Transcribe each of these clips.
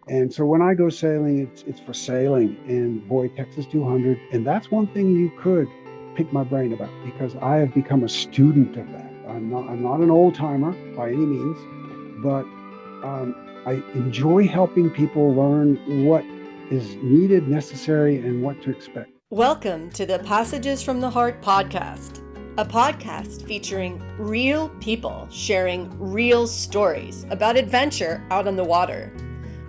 And so when I go sailing, it's for sailing. And boy, Texas 200, and that's one thing you could pick my brain about because I have become a student of that. I'm not an old timer by any means, but I enjoy helping people learn what is needed, necessary, and what to expect. Welcome to the Passages from the Heart podcast, a podcast featuring real people sharing real stories about adventure out on the water.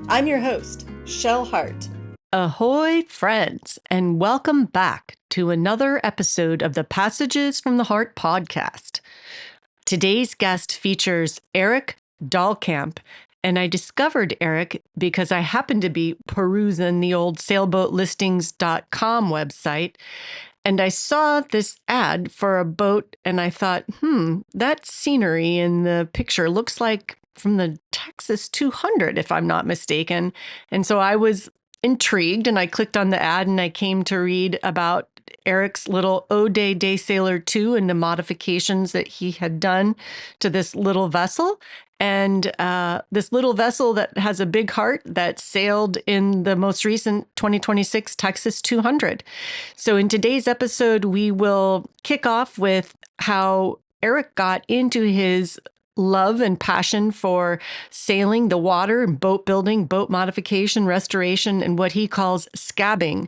I'm your host, Shell Hart. Ahoy, friends, and welcome back to another episode of the Passages from the Heart podcast. Today's guest features Eric Dahlkamp, and I discovered Eric because I happened to be perusing the old sailboatlistings.com website, and I saw this ad for a boat, and I thought, that scenery in the picture looks like from the Texas 200, if I'm not mistaken. And so I was intrigued, and I clicked on the ad, and I came to read about Eric's little O'Day Daysailer II and the modifications that he had done to this little vessel. And this little vessel that has a big heart that sailed in the most recent 2026 Texas 200. So in today's episode, we will kick off with how Eric got into his love and passion for sailing, the water, and boat building, boat modification, restoration, and what he calls scabbing.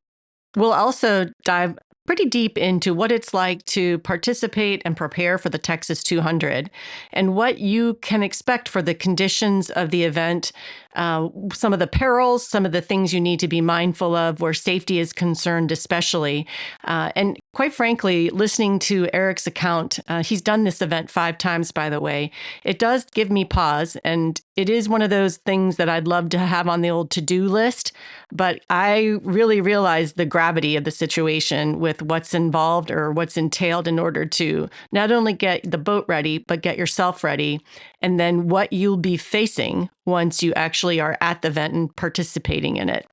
We'll also dive pretty deep into what it's like to participate and prepare for the Texas 200 and what you can expect for the conditions of the event, some of the perils, some of the things you need to be mindful of where safety is concerned, especially. And quite frankly, listening to Eric's account, he's done this event 5 times, by the way. It does give me pause, and it is one of those things that I'd love to have on the old to-do list, but I really realize the gravity of the situation with what's involved or what's entailed in order to not only get the boat ready, but get yourself ready, and then what you'll be facing once you actually are at the event and participating in it.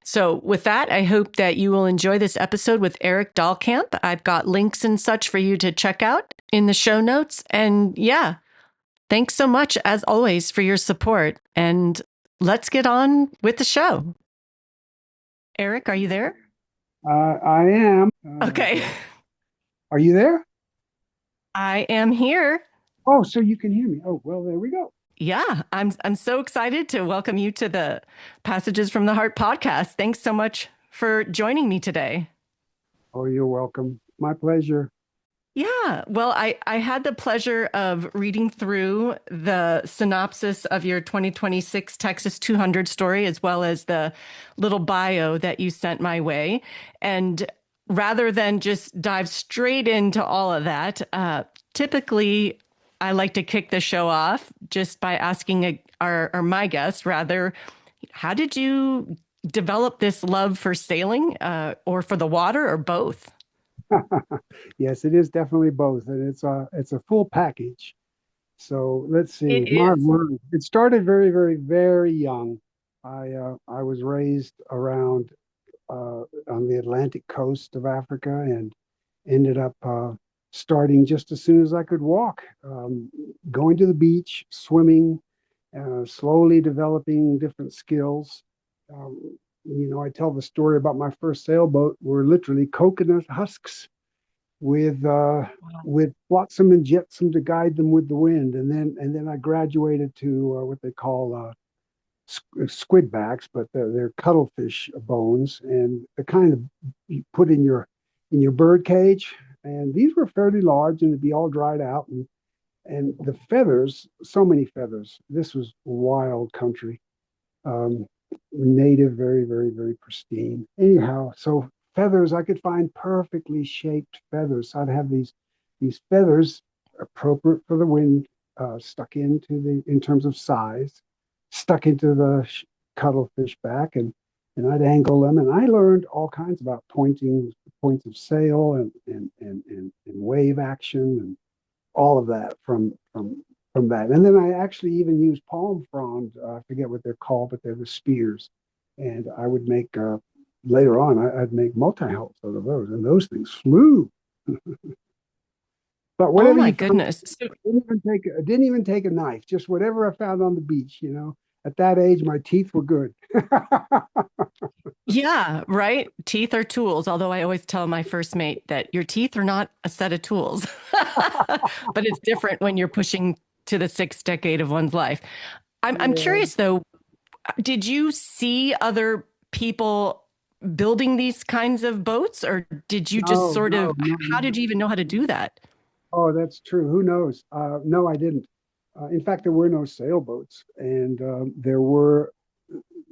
So with that, I hope that you will enjoy this episode with Eric Dahlkamp. I've got links and such for you to check out in the show notes. And yeah, thanks so much, as always, for your support. And let's get on with the show. Eric, are you there? I am. Okay. Are you there? I am here. Oh, so you can hear me. Oh, well, there we go. Yeah, I'm so excited to welcome you to the Passages from the Heart podcast. Thanks so much for joining me today. Oh, you're welcome. My pleasure. Yeah, well, I had the pleasure of reading through the synopsis of your 2026 Texas 200 story, as well as the little bio that you sent my way. And rather than just dive straight into all of that, typically I like to kick the show off just by asking my guest, rather, how did you develop this love for sailing or for the water, or both? Yes, it is definitely both, and it's a full package. So let's see. It My is. word, it started very, very, very young. I was raised around on the Atlantic coast of Africa and ended up starting just as soon as I could walk, going to the beach, swimming, slowly developing different skills. I tell the story about my first sailboat were literally coconut husks with flotsam and jetsam to guide them with the wind, and then I graduated to what they call squid backs, but they're cuttlefish bones, and the kind of you put in your bird cage. And these were fairly large, and it'd be all dried out, and the feathers, so many feathers. This was wild country, um, native, very, very, very pristine. Anyhow, so feathers, I could find perfectly shaped feathers. So I'd have these feathers appropriate for the wind, stuck into in terms of size, stuck into the cuttlefish back, and I'd angle them. And I learned all kinds about points of sail and wave action and all of that from that. And then I actually even used palm fronds. I forget what they're called, but they're the spears. And I would make later on. I'd make multi-hulls out of those, and those things flew. But Oh whatever my you found, goodness. I didn't even take a knife. Just whatever I found on the beach. at that age, my teeth were good. Yeah, right. Teeth are tools, although I always tell my first mate that your teeth are not a set of tools. But it's different when you're pushing to the sixth decade of one's life. I'm Yeah. curious though, did you see other people building these kinds of boats, or did you just No, sort of, no, no, how did no. you even know how to do that? Oh, that's true. Who knows? No, I didn't. In fact, there were no sailboats, and there were.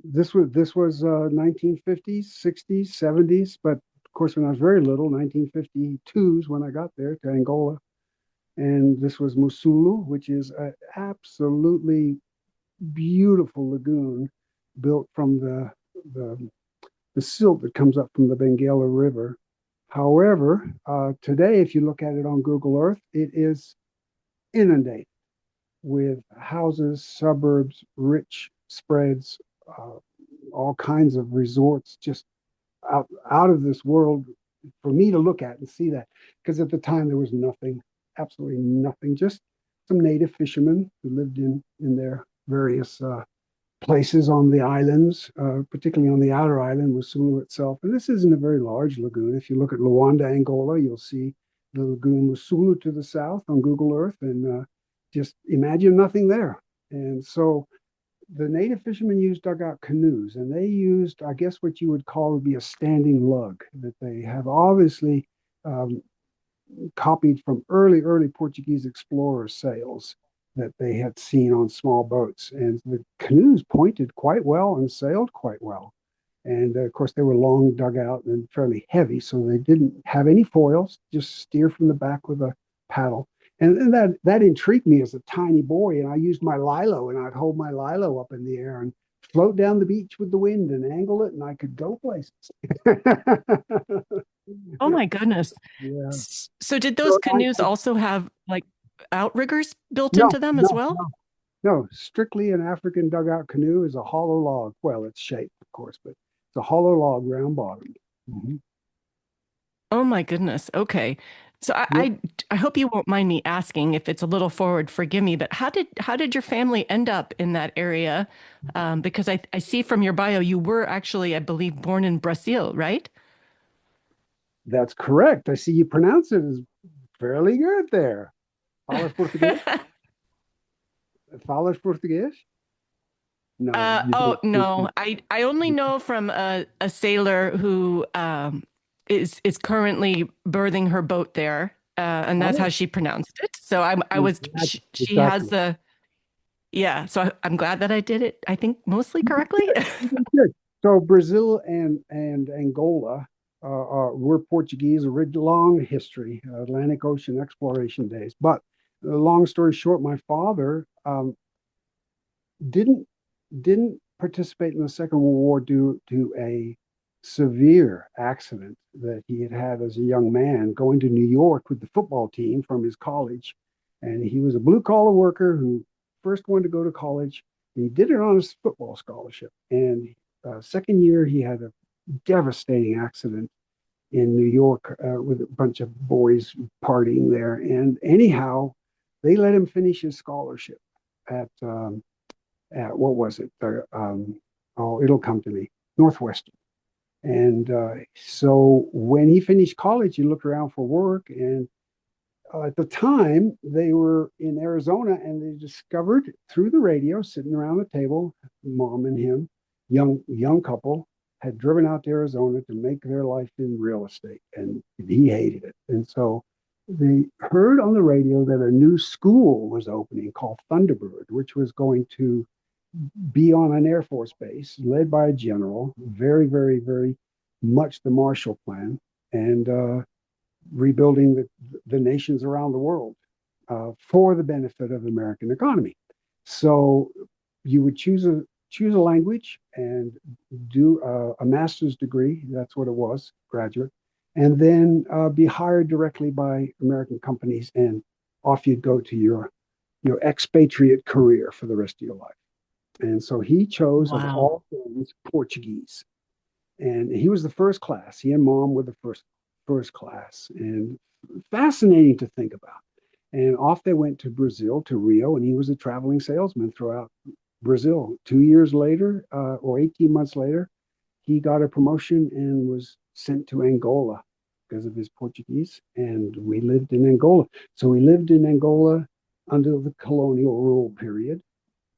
This was 1950s, 60s, 70s. But of course, when I was very little, 1952s when I got there to Angola, and this was Musulu, which is an absolutely beautiful lagoon built from the the silt that comes up from the Benguela River. However, today, if you look at it on Google Earth, it is inundated with houses, suburbs, rich spreads, uh, all kinds of resorts, just out of this world for me to look at and see that. Because at the time there was nothing, absolutely nothing, just some native fishermen who lived in their various places on the islands, particularly on the outer island with Sulu itself. And this isn't a very large lagoon. If you look at Luanda, Angola, you'll see the lagoon with Sulu to the south on Google Earth, and just imagine nothing there. And so the native fishermen used dugout canoes, and they used, I guess, what you would call would be a standing lug that they have obviously um, copied from early Portuguese explorers' sails that they had seen on small boats. And the canoes pointed quite well and sailed quite well. And of course, they were long dug out and fairly heavy, so they didn't have any foils, just steer from the back with a paddle. And that intrigued me as a tiny boy. And I used my lilo, and I'd hold my lilo up in the air and float down the beach with the wind and angle it, and I could go places. Oh my goodness. Yeah. So did those So canoes also have like outriggers built no, into them as no, well? no, no. Strictly an African dugout canoe is a hollow log. Well, it's shaped, of course, but it's a hollow log, round bottomed. Mhm. Oh my goodness. Okay. So Yep. I hope you won't mind me asking if it's a little forward, forgive me, but how did your family end up in that area? Because I see from your bio you were actually, I believe, born in Brazil, right? That's correct. I see you pronounce it as fairly good there. Falas português? Falas português? No, you Oh don't speak. no, I only know from a sailor who is currently berthing her boat there, and that's how Oh, she pronounced it. So I was exactly. she has Exactly. the yeah. So I'm glad that I did it. I think mostly correctly. Good. So Brazil and Angola were Portuguese, long history, Atlantic Ocean exploration days. But long story short, my father didn't didn't participate in the Second World War due to a severe accident that he had had as a young man going to New York with the football team from his college. And he was a blue collar worker who first wanted to go to college. And he did it on his football scholarship. And second year, he had a devastating accident in New York with a bunch of boys partying there. And anyhow, they let him finish his scholarship at what was it? Oh, it'll come to me. Northwestern. And so when he finished college, he looked around for work. And at the time, they were in Arizona, and they discovered through the radio, sitting around the table, mom and him, young couple, had driven out to Arizona to make their life in real estate, and he hated it. And so they heard on the radio that a new school was opening called Thunderbird, which was going to be on an Air Force base led by a general, very much the Marshall Plan, and rebuilding the nations around the world for the benefit of the American economy. So you would choose a language and do a master's degree. That's what it was, graduate, and then be hired directly by American companies, and off you'd go to your expatriate career for the rest of your life. And so he chose, of Wow. all things, Portuguese. And he was the first class. He and mom were the first class. And fascinating to think about. And off they went to Brazil, to Rio, and he was a traveling salesman throughout Brazil. 2 years later, or 18 months later, he got a promotion and was sent to Angola because of his Portuguese. And we lived in Angola. So we lived in Angola under the colonial rule period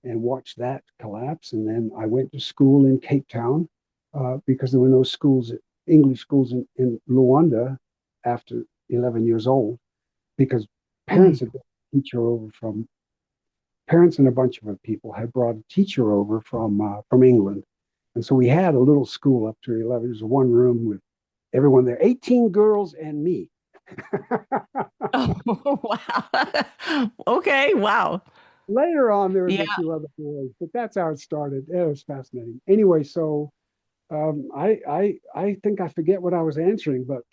and watched that collapse. And then I went to school in Cape Town because there were no schools, English schools in Luanda after 11 years old, because Mm. parents had brought a teacher over from parents and a bunch of other people had brought a teacher over from England, and so we had a little school up to 11. There was one room with everyone there, 18 girls and me. Oh, wow. Okay, wow. Later on, there was Yeah. a few other boys, but that's how it started. It was fascinating. Anyway, so I think I forget what I was answering, but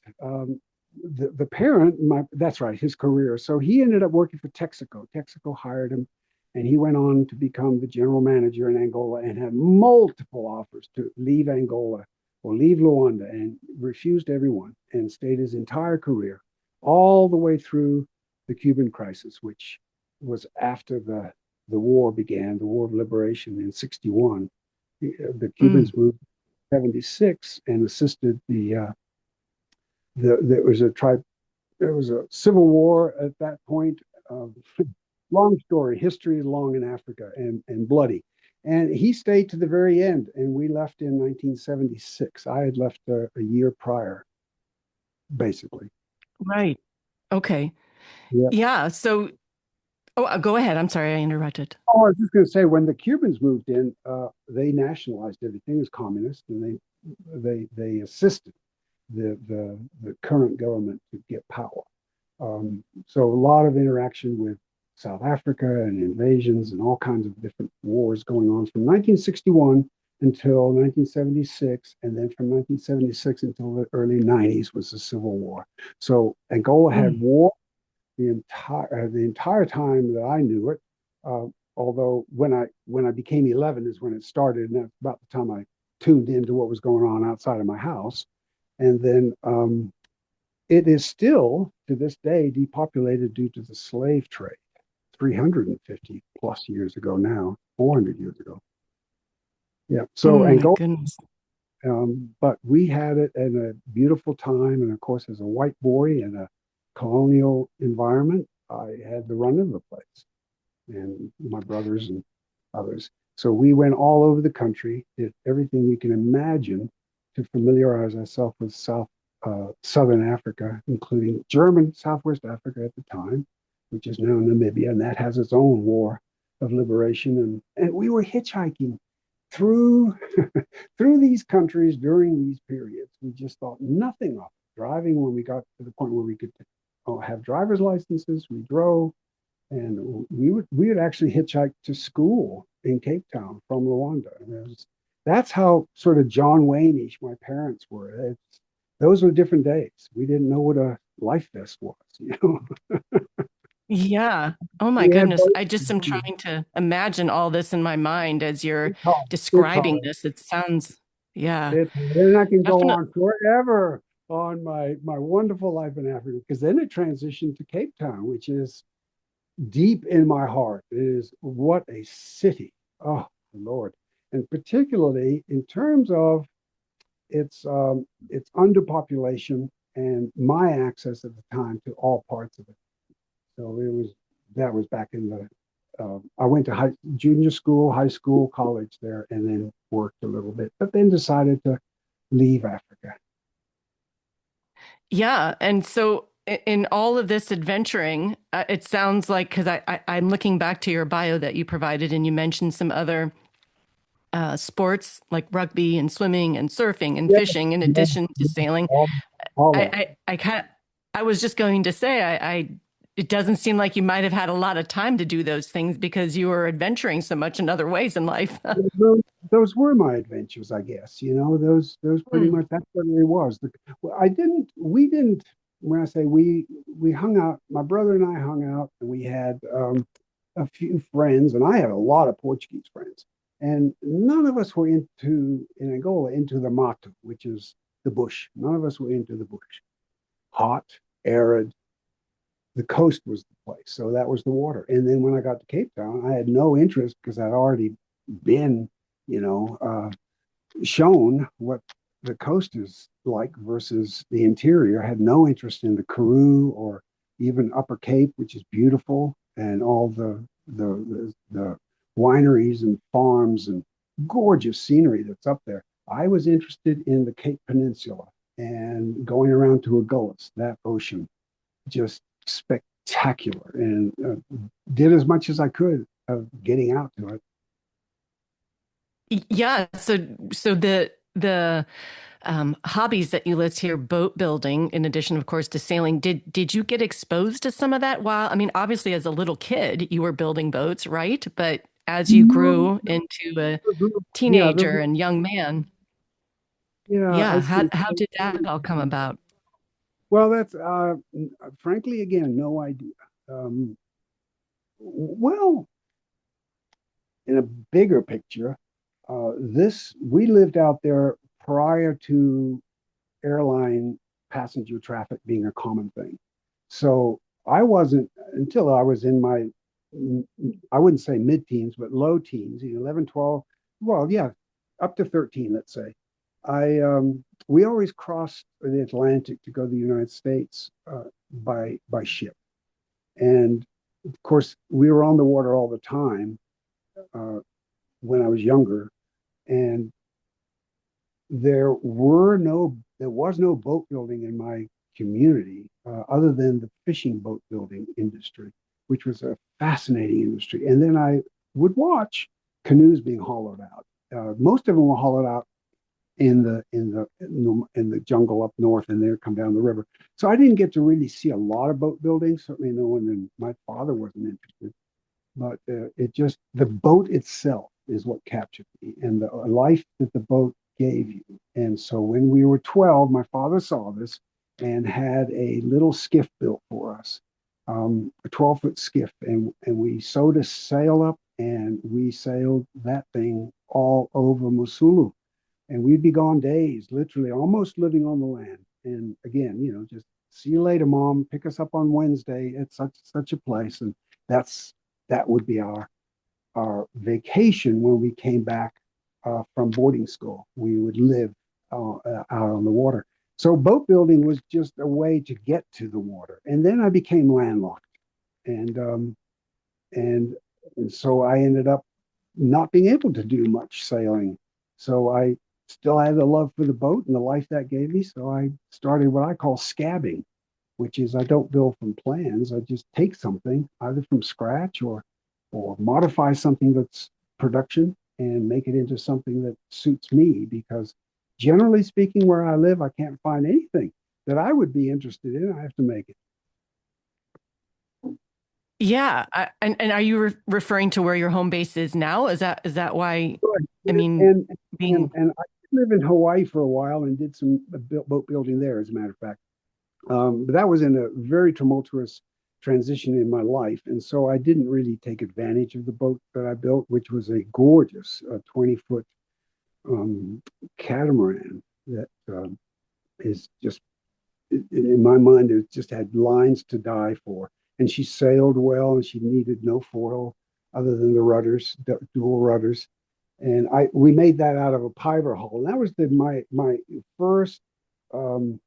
the parent, that's right, his career. So he ended up working for Texaco. Texaco hired him, and he went on to become the general manager in Angola and had multiple offers to leave Angola or leave Luanda, and refused everyone and stayed his entire career all the way through the Cuban crisis, which was after the war began, the War of Liberation in '61. The Mm. Cubans moved 76 and assisted there was a tribe, there was a civil war at that point. Uh, Long story, history is long in Africa and bloody. And he stayed to the very end, and we left in 1976. I had left a year prior, basically. Right. Okay. Yeah. Yeah. So, oh, go ahead. I'm sorry, I interrupted. Oh, I was just going to say, when the Cubans moved in, they nationalized everything as communist, and they assisted the current government to get power. So a lot of interaction with South Africa and invasions and all kinds of different wars going on from 1961 until 1976, and then from 1976 until the early 90s was the Civil War. So Angola had Mm. war the entire time that I knew it. Uh, Although when I became 11 is when it started, and that's about the time I tuned into what was going on outside of my house. And then it is still to this day depopulated due to the slave trade. 350 plus years ago now, 400 years ago. Yeah. So Mm, my Angola, goodness. but we had it in a beautiful time, and of course, as a white boy in a colonial environment, I had the run of the place, and my brothers and others. So we went all over the country, did everything you can imagine to familiarize ourselves with Southern Africa, including German Southwest Africa at the time, which is now Namibia, and that has its own war of liberation. And we were hitchhiking through through these countries during these periods. We just thought nothing of it. Driving, when we got to the point where we could have driver's licenses, we drove, and we would actually hitchhike to school in Cape Town from Rwanda. That's how sort of John Wayne-ish my parents were. Those were different days. We didn't know what a life vest was, you know. Yeah. Oh my We had goodness. both. I just am trying to imagine all this in my mind as you're It's hard. It's describing hard. this. It sounds, yeah, And I can go definitely. on forever on my wonderful life in Africa, because then it transitioned to Cape Town, which is deep in my heart. It is what a city. Oh, Lord. And particularly in terms of its underpopulation and my access at the time to all parts of it. So that was back in the I went to junior school, high school, college there, and then worked a little bit, but then decided to leave Africa. Yeah. And so in all of this adventuring, it sounds like, because I'm looking back to your bio that you provided, and you mentioned some other sports like rugby and swimming and surfing and Yeah, fishing in yeah, addition to yeah, sailing. all that. I kind of, I was just going to say, it doesn't seem like you might have had a lot of time to do those things because you were adventuring so much in other ways in life. Those were my adventures, I guess. Those pretty Hmm. much, that's what it was. Well, we didn't. When I say we hung out. My brother and I hung out, and we had a few friends, and I had a lot of Portuguese friends, and none of us were in Angola into the mato, which is the bush. None of us were into the bush. Hot, arid. The coast was the place, so that was the water. And then when I got to Cape Town, I had no interest because I'd already been, you know, shown what the coast is like versus the interior. I had no interest in the Karoo or even Upper Cape, which is beautiful, and all the wineries and farms and gorgeous scenery that's up there. I was interested in the Cape Peninsula and going around to Agulhas, that ocean, just spectacular, and did as much as I could of getting out to it. Yeah, so the hobbies that you list here, boat building, in addition, of course, to sailing, did you get exposed to some of that while, I mean, obviously as a little kid, you were building boats, right? But as you No, grew into a yeah, teenager and young man, yeah. I yeah, see. how did that all come about? Well, that's frankly, again, no idea. Well, in a bigger picture, this we lived out there prior to airline passenger traffic being a common thing. So I wasn't until I was in my, I wouldn't say mid-teens, but low teens, 11, 12. Well, yeah, up to 13, let's say. We always crossed the Atlantic to go to the United States by ship. And of course, we were on the water all the time uh, when I was younger. And there was no boat building in my community other than the fishing boat building industry, which was a fascinating industry. And then I would watch canoes being hollowed out. Most of them were hollowed out in the jungle up north, and they come down the river. So I didn't get to really see a lot of boat building. Certainly, no one, and my father wasn't interested. But it just the boat itself is what captured me, and the life that the boat gave you. And so when we were 12, my father saw this and had a little skiff built for us, a 12-foot skiff, and we sewed a sail up, and we sailed that thing all over Musulu, and we'd be gone days, literally almost living on the land. And again, just see you later, mom. Pick us up on Wednesday at such a place, and that's that would be our vacation when we came back from boarding school. We would live out on the water. So boat building was just a way to get to the water, and then I became landlocked, and and and so I ended up not being able to do much sailing. So I still had the love for the boat and the life that gave me. So I started what I call scabbing, which is I don't build from plans. I just take something either from scratch or modify something that's production and make it into something that suits me. Because generally speaking, where I live, I can't find anything that I would be interested in. I have to make it. Yeah, and are you referring to where your home base is now? Is that why? I Right. mean, And being and I lived in Hawaii for a while and did some boat building there, as a matter of fact. But that was in a very tumultuous transition in my life. And so I didn't really take advantage of the boat that I built, which was a gorgeous 20-foot catamaran that is just, in my mind, it just had lines to die for. And she sailed well, and she needed no foil other than the rudders, dual rudders. And we made that out of a piver hull. And that was my first um,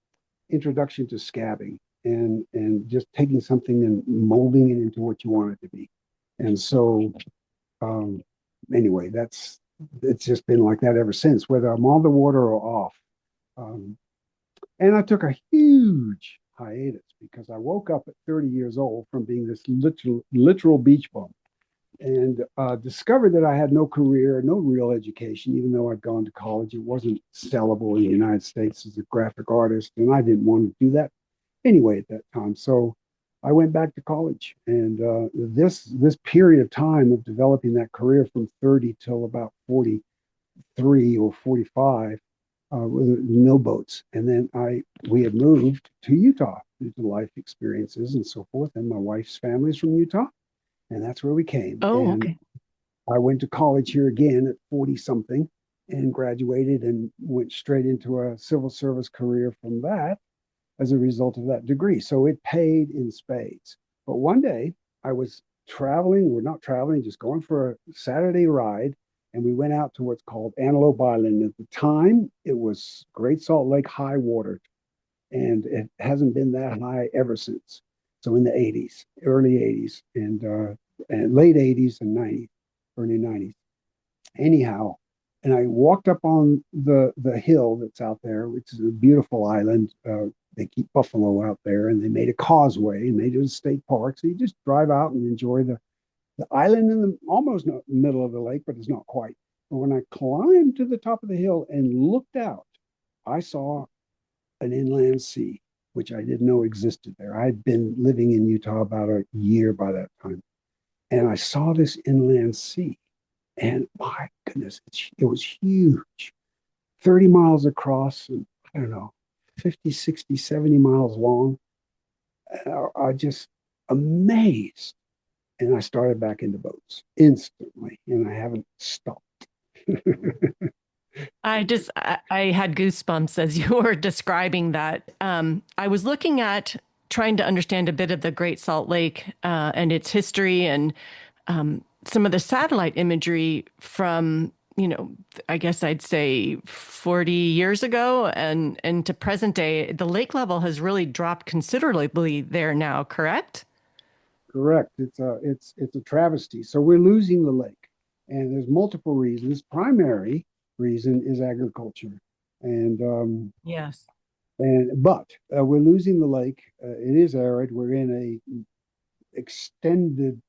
introduction to scabbing, and just taking something and molding it into what you want it to be. And so um, anyway, it's just been like that ever since, whether I'm on the water or off. Um, and I took a huge hiatus because I woke up at 30 years old from being this literal beach bum, and discovered that I had no career, no real education, even though I'd gone to college. It wasn't sellable in the United States as a graphic artist, and I didn't want to do that anyway at that time. So I went back to college, and this period of time of developing that career from 30 till about 43 or 45 with no boats. And then we had moved to Utah due to life experiences and so forth. And my wife's family is from Utah, and that's where we came. oh, And okay. I went to college here again at 40 something and graduated and went straight into a civil service career from that as a result of that degree. So it paid in spades. But one day I was traveling, or not traveling, just going for a Saturday ride and we went out to what's called Antelope Island. At the time, it was Great Salt Lake high water, and it hasn't been that high ever since. So in the 80s, early 80s, and late 80s and 90s, early 90s. Anyhow, and I walked up on the hill that's out there, which is a beautiful island. They keep buffalo out there, and they made a causeway and made it a state park. So you just drive out and enjoy the island in the almost middle of the lake, but it's not quite. But when I climbed to the top of the hill and looked out, I saw an inland sea, which I didn't know existed there. I'd been living in Utah about a year by that time, and I saw this inland sea. And my goodness, it was huge, 30 miles across, and I don't know, 50, 60, 70 miles long. I just amazed. And I started back into boats instantly, and I haven't stopped. I had goosebumps as you were describing that. I was looking at trying to understand a bit of the Great Salt Lake and its history and some of the satellite imagery from, I guess I'd say 40 years ago and to present day. The lake level has really dropped considerably there now, correct? Correct. It's a travesty. So we're losing the lake, and there's multiple reasons. Primary reason is agriculture, and Yes. but we're losing the lake. It is arid. We're in a extended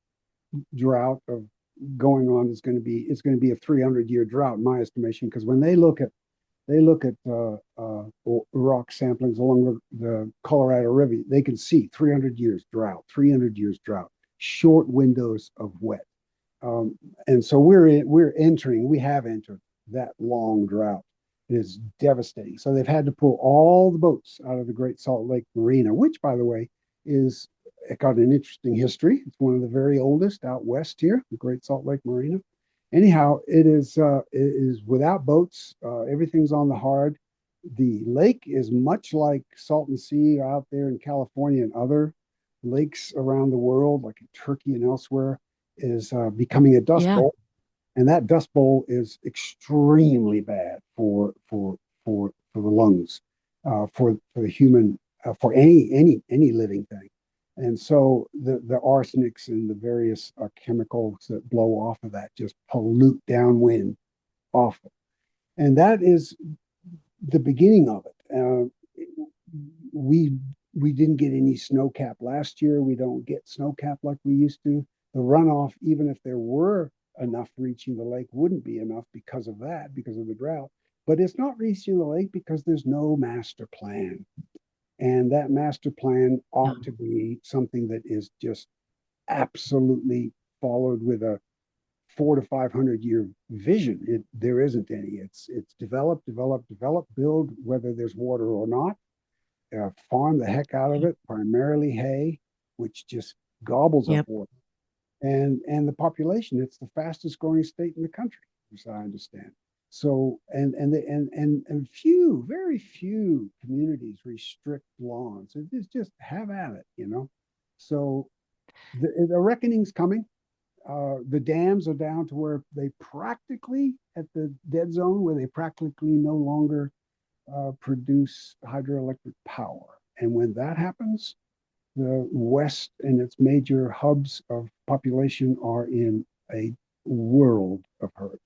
drought of going on. It's going to be a 300-year drought in my estimation, because when they look at rock samplings along the Colorado River, they can see 300 years drought, 300 years drought, short windows of wet. And so we have entered that long drought. It is devastating. So they've had to pull all the boats out of the Great Salt Lake Marina, which, by the way, it got an interesting history. It's one of the very oldest out west here, the Great Salt Lake Marina. Anyhow, it is without boats. Everything's on the hard. The lake is much like Salton Sea out there in California and other lakes around the world, like in Turkey and elsewhere, is becoming a dust Yeah. bowl, and that dust bowl is extremely bad for the lungs, for the human, for any living thing. And so the arsenics and the various chemicals that blow off of that just pollute downwind awful. And that is the beginning of it. We didn't get any snow cap last year. We don't get snow cap like we used to. The runoff, even if there were enough reaching the lake, wouldn't be enough because of that, because of the drought. But it's not reaching the lake because there's no master plan. And that master plan ought to be something that is just absolutely followed with a 400 to 500 year vision. There isn't any. It's develop, develop, develop, build, whether there's water or not. Farm the heck out of it, primarily hay, which just gobbles up Yep. water. And the population, it's the fastest growing state in the country, as I understand. So and very few communities restrict lawns. It's just have at it. So the reckoning's coming. The dams are down to where they practically at the dead zone, where they practically no longer produce hydroelectric power. And when that happens, the West and its major hubs of population are in a world of hurt.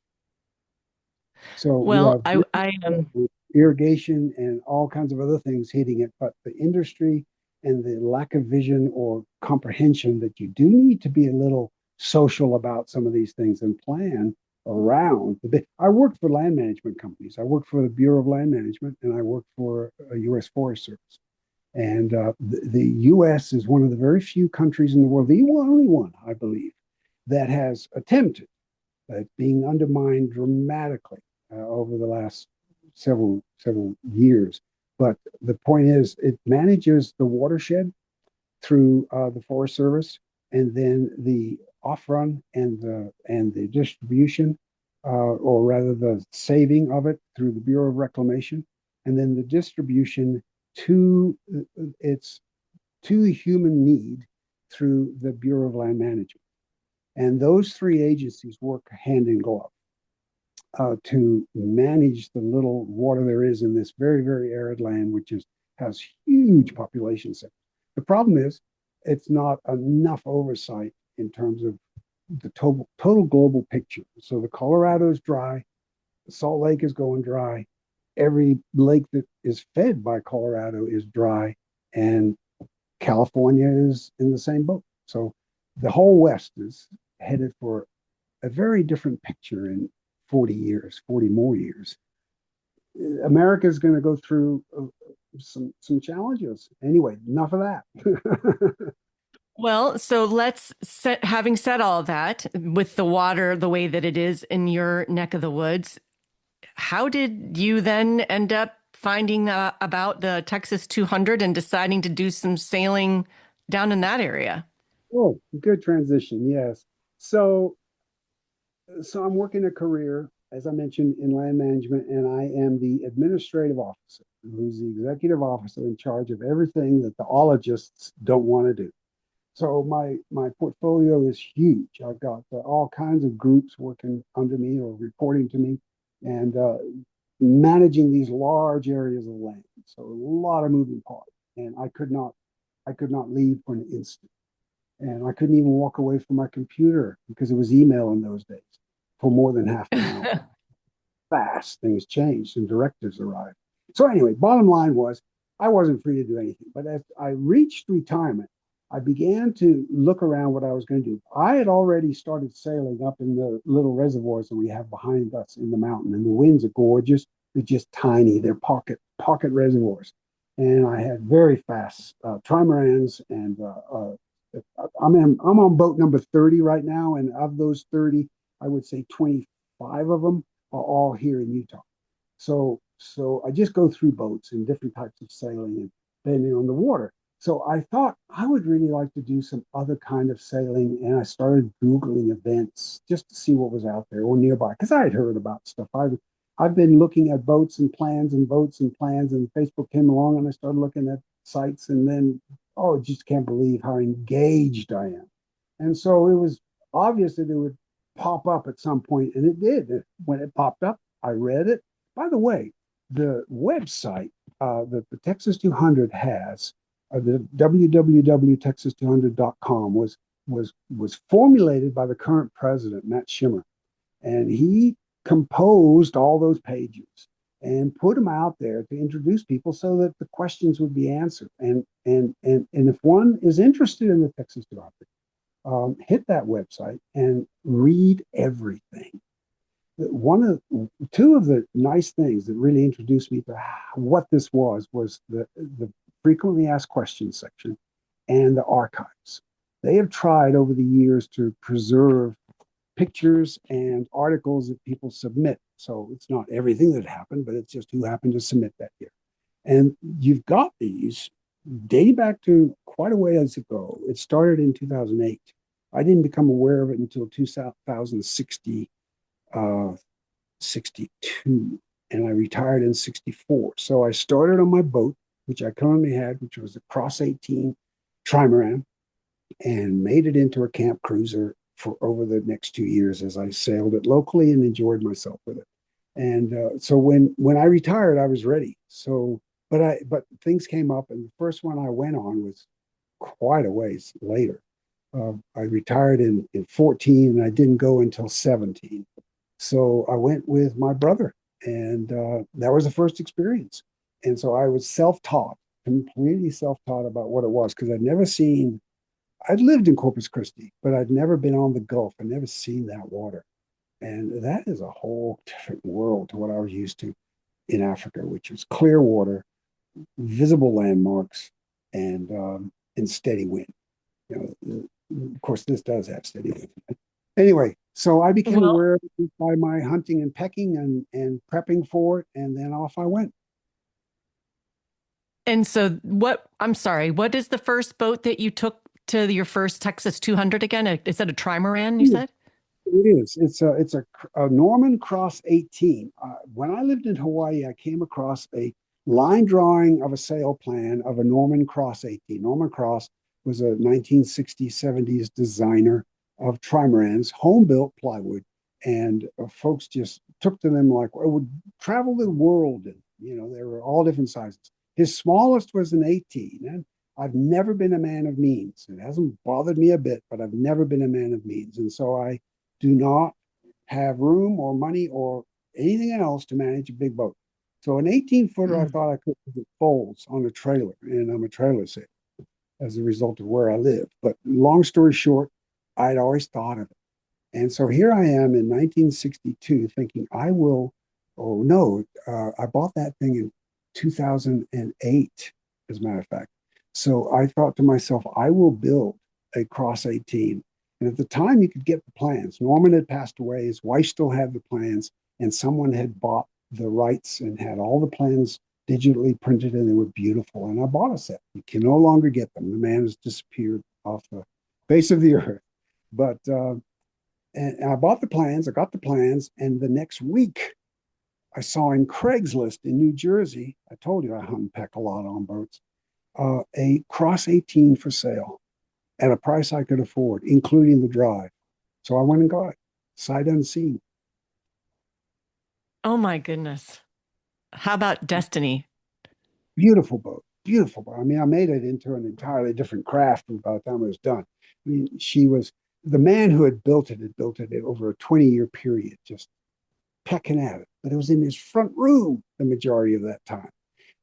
So we Well, have I am. irrigation and all kinds of other things hitting it, but the industry and the lack of vision or comprehension that you do need to be a little social about some of these things and plan around I worked for land management companies. I worked for the Bureau of Land Management, and I worked for a U.S. Forest Service. And the U.S. is one of the very few countries in the world, the only one, I believe, that has attempted, being undermined dramatically over the last several years. But the point is, it manages the watershed through the Forest Service, and then the off run and the distribution, or rather the saving of it through the Bureau of Reclamation, and then the distribution to its to the human need through the Bureau of Land Management. And those three agencies work hand in glove. to manage the little water there is in this very, very arid land, which has huge population centers. The problem is it's not enough oversight in terms of the total global picture. So the Colorado is dry, the Salt Lake is going dry, every lake that is fed by Colorado is dry, and California is in the same boat. So the whole West is headed for a very different picture in 40 years, 40 more years. America is going to go through some challenges. Anyway, enough of that. Well, so having said all that, with the water the way that it is in your neck of the woods, how did you then end up finding about the Texas 200 and deciding to do some sailing down in that area? Oh, good transition. Yes. So, so I'm working a career, as I mentioned, in land management, and I am the administrative officer, who's the executive officer in charge of everything that the ologists don't want to do. So my portfolio is huge. I've got all kinds of groups working under me or reporting to me, and managing these large areas of land. So a lot of moving parts, and I could not leave for an instant, and I couldn't even walk away from my computer because it was email in those days for more than half an hour. Fast things changed and directives arrived. So anyway, bottom line was I wasn't free to do anything. But as I reached retirement, I began to look around what I was going to do. I had already started sailing up in the little reservoirs that we have behind us in the mountain, and the winds are gorgeous. They're just tiny. They're pocket reservoirs, and I had very fast trimarans, and I'm on boat number 30 right now, and of those 30, I would say 25 of them are all here in Utah. So I just go through boats and different types of sailing and bending on the water. So I thought I would really like to do some other kind of sailing, and I started Googling events just to see what was out there or nearby because I had heard about stuff. I've been looking at boats and plans and boats and plans, and Facebook came along and I started looking at sites, and then oh, I just can't believe how engaged I am. And so it was obvious that it would pop up at some point, and it did. When it popped up, I read it. By the way, the website that the Texas 200 has, the www.texas200.com, was formulated by the current president, Matt Shimmer, and he composed all those pages and put them out there to introduce people so that the questions would be answered. And if one is interested in the Texas 200, hit that website and read everything. Two of the nice things that really introduced me to what this was the frequently asked questions section and the archives. They have tried over the years to preserve pictures and articles that people submit. So it's not everything that happened, but it's just who happened to submit that year. And you've got these dating back to quite a ways ago. It started in 2008. I didn't become aware of it until 2062, and I retired in 64. So I started on my boat, which I currently had, which was a Cross 18 trimaran, and made it into a camp cruiser for over the next 2 years as I sailed it locally and enjoyed myself with it. And so when I retired, I was ready. So, but things came up, and the first one I went on was quite a ways later. I retired in 14, and I didn't go until 17. So I went with my brother, and that was the first experience. And so I was self-taught, completely self-taught about what it was, because I'd lived in Corpus Christi, but I'd never been on the Gulf. I'd never seen that water. And that is a whole different world to what I was used to in Africa, which was clear water, visible landmarks, and steady wind. You know, of course, this does have steady wind. Anyway, so I became aware of it by my hunting and pecking and prepping for it, and then off I went. And so I'm sorry, what is the first boat that you took to your first Texas 200 again? Is that a trimaran, you said? It is. It's a Norman Cross 18. When I lived in Hawaii, I came across a line drawing of a sail plan of a Norman Cross 18. Norman Cross was a 1960s, 70s designer of trimarans, home-built plywood, and folks just took to them like I would travel the world, and they were all different sizes. His smallest was an 18, and I've never been a man of means. It hasn't bothered me a bit, but I've never been a man of means, and so I do not have room or money or anything else to manage a big boat. So an 18-footer, I Mm. thought I could it folds on a trailer, and I'm a trailer sailor as a result of where I live. But long story short, I'd always thought of it. And so here I am in 1962 thinking I will, oh no, I bought that thing in 2008, as a matter of fact. So I thought to myself, I will build a Cross 18. And at the time, you could get the plans. Norman had passed away, his wife still had the plans, and someone had bought the rights and had all the plans digitally printed, and they were beautiful. And I bought a set. You can no longer get them. The man has disappeared off the face of the earth. But and I bought the plans, I got the plans, and the next week I saw in Craigslist in New Jersey, I told you I hunt and peck a lot on boats, a Cross 18 for sale at a price I could afford, including the drive. So I went and got it, sight unseen. Oh my goodness. How about Destiny? Beautiful boat, beautiful boat. I mean, I made it into an entirely different craft by the time it was done. I mean, she was the man who had built it over a 20-year period, just pecking at it. But it was in his front room the majority of that time.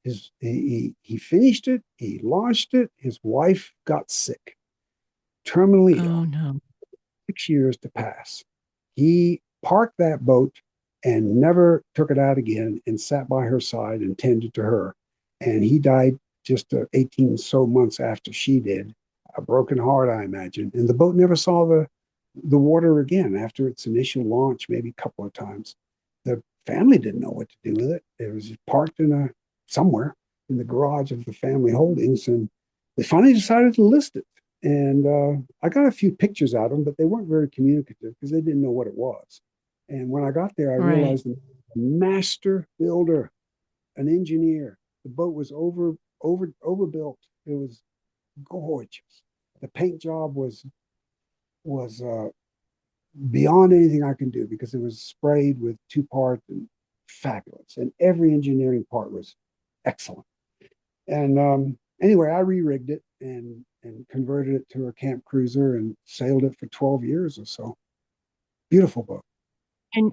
He finished it, he launched it. His wife got sick, terminally ill, Oh no. 6 years to pass. He parked that boat and never took it out again and sat by her side and tended to her. And he died just 18 so months after she did. A broken heart, I imagine. And the boat never saw the water again after its initial launch, maybe a couple of times. The family didn't know what to do with it. It was parked somewhere in the garage of the family holdings, and they finally decided to list it. And I got a few pictures out of them, but they weren't very communicative because they didn't know what it was. And when I got there, I Right. realized the master builder, an engineer. The boat was overbuilt. It was gorgeous. The paint job was beyond anything I can do because it was sprayed with two part and fabulous, and every engineering part was excellent. And anyway, I re-rigged it and converted it to a camp cruiser and sailed it for 12 years or so. Beautiful boat. And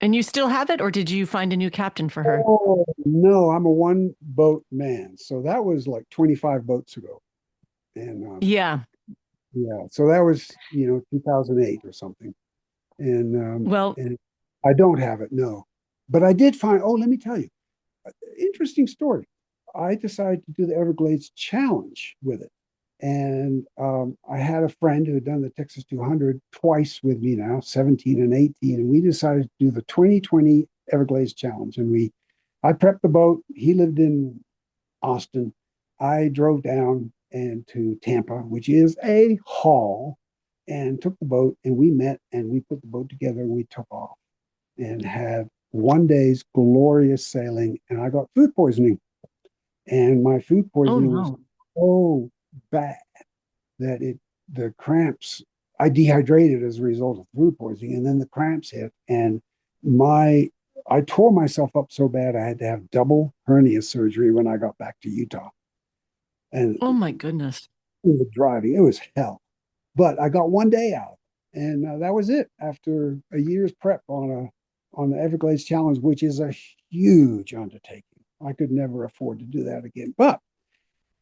and you still have it, or did you find a new captain for her? Oh no, I'm a one boat man. So that was like 25 boats ago. And Yeah. yeah, so that was 2008 or something. And Well, and I don't have it, no. But I did find, oh, let me tell you, interesting story. I decided to do the Everglades Challenge with it. And I had a friend who had done the Texas 200 twice with me now, 17 and 18. And we decided to do the 2020 Everglades Challenge. I prepped the boat. He lived in Austin. I drove down and to Tampa, which is a haul, and took the boat, and we met and we put the boat together and we took off and had one day's glorious sailing. And I got food poisoning, and my food oh poisoning was no. so bad that the cramps, I dehydrated as a result of food poisoning, and then the cramps hit, and my I tore myself up so bad I had to have double hernia surgery when I got back to Utah. And Oh my goodness. in the driving, it was hell. But I got one day out, and that was it. After a year's prep on the Everglades Challenge, which is a huge undertaking, I could never afford to do that again. But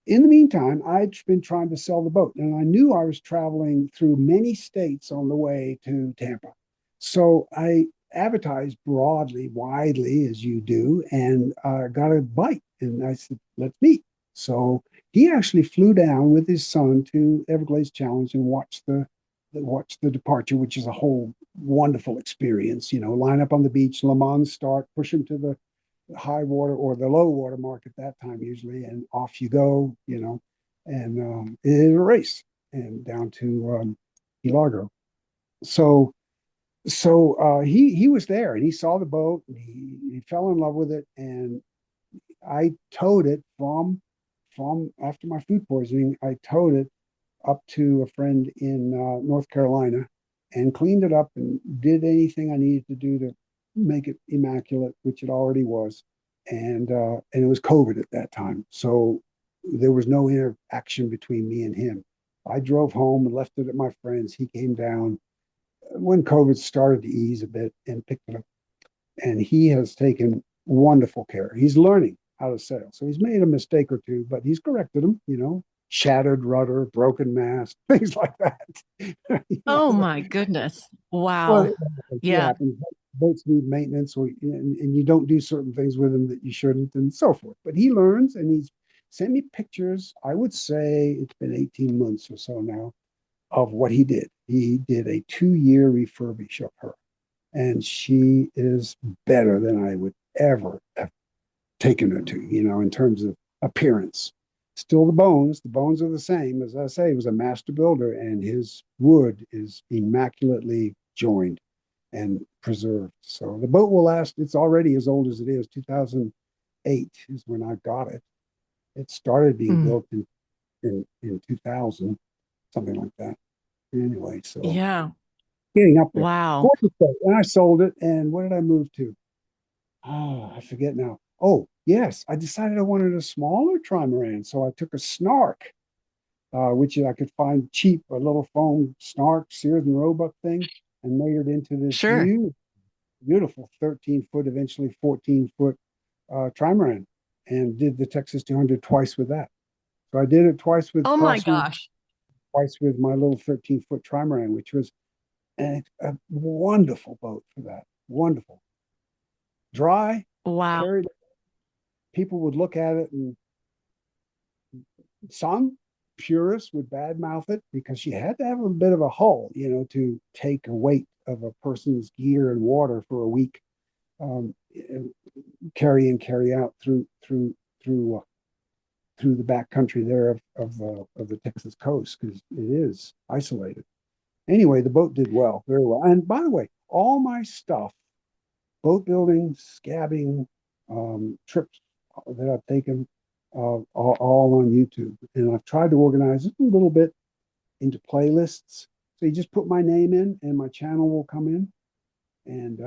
in the meantime, I'd been trying to sell the boat, and I knew I was traveling through many states on the way to Tampa. So I advertised broadly, widely, as you do, and got a bite. And I said, let's meet. So he actually flew down with his son to Everglades Challenge and watched the departure, which is a whole wonderful experience. Line up on the beach, Le Mans start, push him to the high water or the low water mark at that time usually, and off you go. And it is a race and down to Key Largo. So he was there and he saw the boat and he fell in love with it, and I towed it from after my food poisoning. I towed it up to a friend in North Carolina and cleaned it up and did anything I needed to do to make it immaculate, which it already was, and it was COVID at that time, so there was no interaction between me and him. I drove home and left it at my friend's. He came down when COVID started to ease a bit and picked it up, and he has taken wonderful care. He's learning how to sail, so he's made a mistake or two, but he's corrected them. Shattered rudder, broken mast, things like that. Oh my goodness. Well, Wow. it Yeah. happens. Boats need maintenance, and you don't do certain things with them that you shouldn't, and so forth. But he learns, and he's sent me pictures. I would say it's been 18 months or so now of what he did. He did a 2-year refurbish of her, and she is better than I would ever have taken her to, in terms of appearance. Still the bones are the same. As I say, he was a master builder, and his wood is immaculately joined and preserved. So the boat will last. It's already as old as it is. 2008 is when I got it. It started being Mm. built in 2000, something like that. Anyway, so Yeah. getting up there. Wow. Gorgeous boat. And I sold it. And what did I move to? Oh, I forget now. Oh, yes. I decided I wanted a smaller trimaran. So I took a Snark, which I could find cheap, a little foam Snark, Sears and Roebuck thing, and made it into this Sure. beautiful 13-foot, eventually 14-foot trimaran, and did the Texas 200 twice with that. So I did it twice with Oh my crosswind, gosh. twice with my little 13-foot trimaran, which was a wonderful boat for that. Wonderful. Dry, Wow. carried. People would look at it, and some purists would badmouth it because she had to have a bit of a hull, to take a weight of a person's gear and water for a week, um, carry in, carry out through the back country there of the Texas coast, because it is isolated. Anyway, the boat did well, very well. And by the way, all my stuff, boat building, scabbing, trips that I've taken, all on YouTube. And I've tried to organize it a little bit into playlists. So you just put my name in, and my channel will come in, and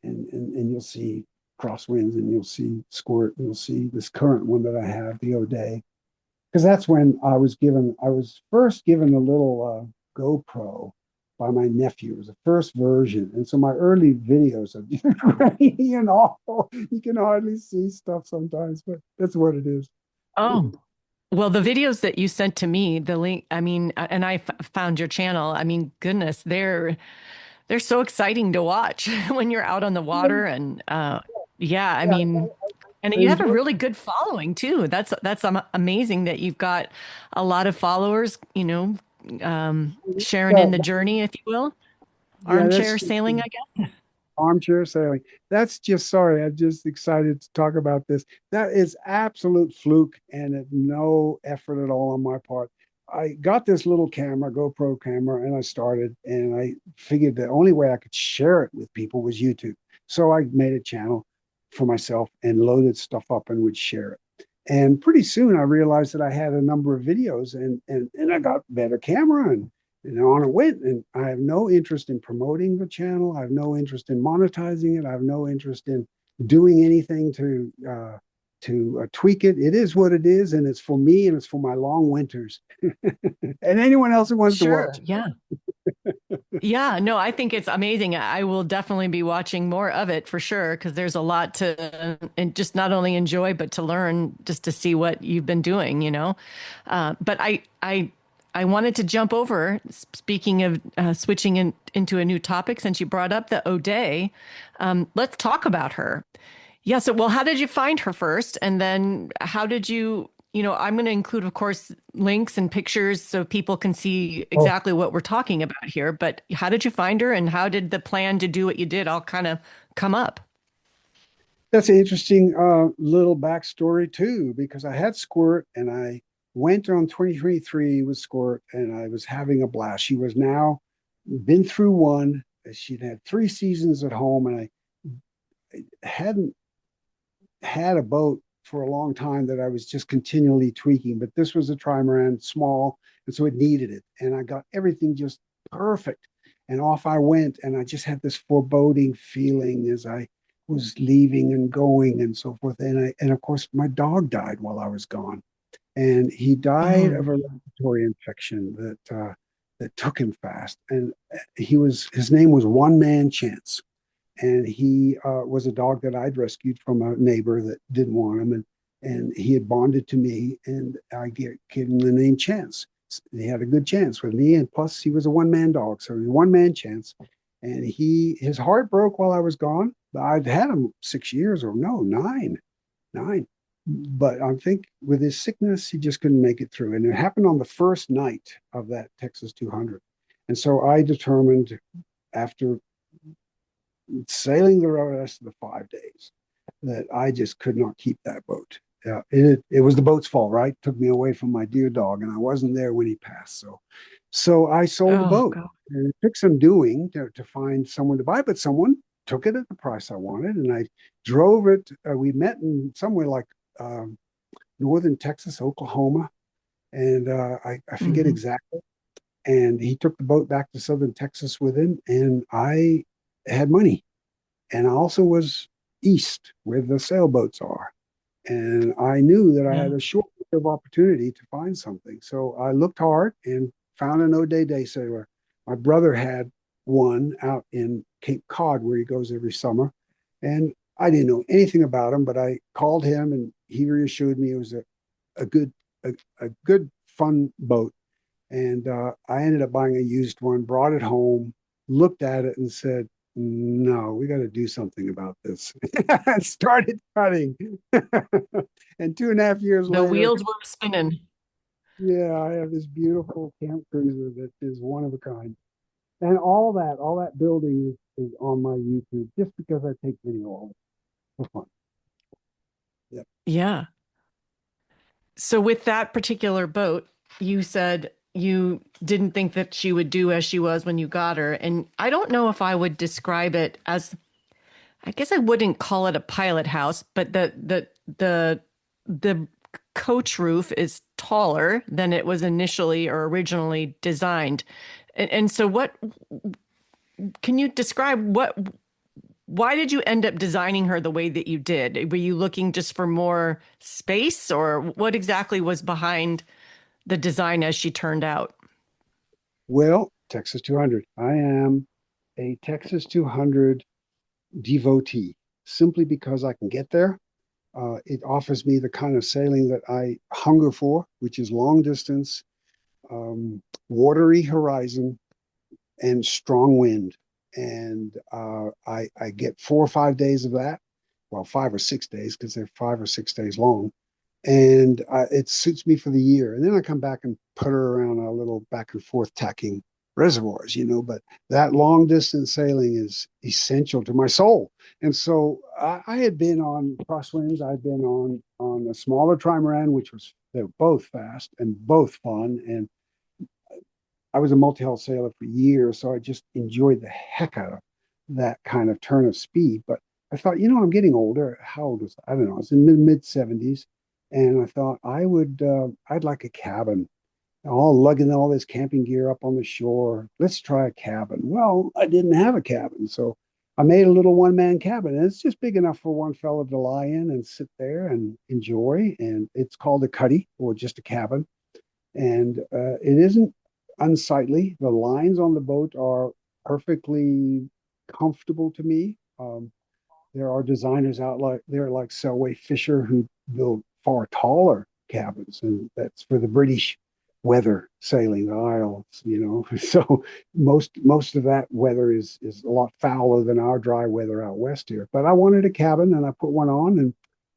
you'll see crosswinds, and you'll see squirt, and you'll see this current one that I have, the O'Day, because that's when I was first given a little GoPro by my nephew. It was the first version, and so my early videos are grainy and awful. You can hardly see stuff sometimes, but that's what it is. Oh, well, the videos that you sent to me, the link, I mean, and found your channel. I mean, goodness, they're so exciting to watch when you're out on the water. And yeah, I Yeah, mean, and I you have a enjoy. really good following too. That's amazing that you've got a lot of followers, sharing Uh, in the journey, if you will. yeah, Armchair sailing, I guess. armchair sailing. That's just sorry. I'm just excited to talk about this. That is absolute fluke and no effort at all on my part. I got this little camera, GoPro camera, and I started, and I figured the only way I could share it with people was YouTube. So I made a channel for myself and loaded stuff up and would share it. And pretty soon I realized that I had a number of videos, and I got better camera, and on it went. And I have no interest in promoting the channel. I have no interest in monetizing it. I have no interest in doing anything to tweak it. It is what it is, and it's for me, and it's for my long winters, and anyone else who wants to Sure. watch. Yeah. Yeah, no, I think it's amazing. I will definitely be watching more of it for sure because there's a lot to and just not only enjoy but to learn just to see what you've been doing. But I wanted to jump over. Speaking of switching into a new topic, since you brought up the O'Day, let's talk about her. Yeah. So, well, how did you find her first, and then how did you? I'm going to include, of course, links and pictures so people can see Oh, exactly what we're talking about here. But how did you find her and how did the plan to do what you did all kind of come up? that's an interesting little backstory too, because I had Squirt, and I went on 2023 with Squirt, and I was having a blast. She was now been through one. She'd had 3 seasons at home, and I hadn't had a boat for a long time that I was just continually tweaking. But this was a trimaran, small, and so it needed it. And I got everything just perfect. And off I went, and I just had this foreboding feeling as I was leaving and going and so forth. And of course, my dog died while I was gone, and he died Oh, of a respiratory infection that took him fast. And his name was One Man Chance, and he was a dog that I'd rescued from a neighbor that didn't want him, and he had bonded to me, and gave him the name Chance. He had a good chance with me, and plus he was a one man dog, so he was One Man Chance. And his heart broke while I was gone. I'd had him 6 years, or no, nine. But I think with his sickness, he just couldn't make it through. And it happened on the first night of that Texas 200. And so I determined, after sailing the rest of the 5 days, that I just could not keep that boat. It was the boat's fault, right? Took me away from my dear dog, and I wasn't there when he passed. So I sold the oh boat, God. and it took some doing to find someone to buy, but someone took it at the price I wanted, and I drove it. We met in somewhere like northern Texas, Oklahoma, and I forget Mhm. exactly. And he took the boat back to southern Texas with him, and I had money, and I also was east where the sailboats are. And I knew that I Yeah. had a short window of opportunity to find something. So I looked hard and found an O'Day Daysailer. My brother had one out in Cape Cod where he goes every summer. And I didn't know anything about him, but I called him, and he reassured me it was a good a good fun boat. And I ended up buying a used one, brought it home, looked at it, and said, "No, we got to do something about this." And started cutting. And 2.5 years The later, wheels were spinning. yeah, I have this beautiful camp cruiser that is one of a kind. And all that building is on my YouTube just because I take video of it for fun. Yep. Yeah. So with that particular boat, you said you didn't think that she would do as she was when you got her. And I don't know if I would describe it as, I guess I wouldn't call it a pilot house, but the coach roof is taller than it was initially or originally designed. And so what can you describe why did you end up designing her the way that you did? Were you looking just for more space, or what exactly was behind the design as she turned out? Well, Texas 200. I am a Texas 200 devotee simply because I can get there. It offers me the kind of sailing that I hunger for, which is long distance, watery horizon, and strong wind. And I get 4 or 5 days of that. Well, 5 or 6 days because they're 5 or 6 days long. And it suits me for the year. And then I come back and put her around a little back and forth tacking reservoirs, but that long distance sailing is essential to my soul. And so I had been on crosswinds. I'd been on a smaller trimaran, which was they're both fast and both fun. And I was a multi-hull sailor for years, so I just enjoyed the heck out of that kind of turn of speed. But I thought, I'm getting older. How old was I? I don't know. I was in mid 70s, and I thought I'd like a cabin. All lugging all this camping gear up on the shore. Let's try a cabin. Well, I didn't have a cabin, so I made a little one-man cabin, and it's just big enough for one fella to lie in and sit there and enjoy. And it's called a cuddy, or just a cabin, and it isn't unsightly. The lines on the boat are perfectly comfortable to me. There are designers out there like Selway Fisher who build far taller cabins, and that's for the British weather sailing the Isles. So most of that weather is a lot fouler than our dry weather out west here. But I wanted a cabin, and I put one on,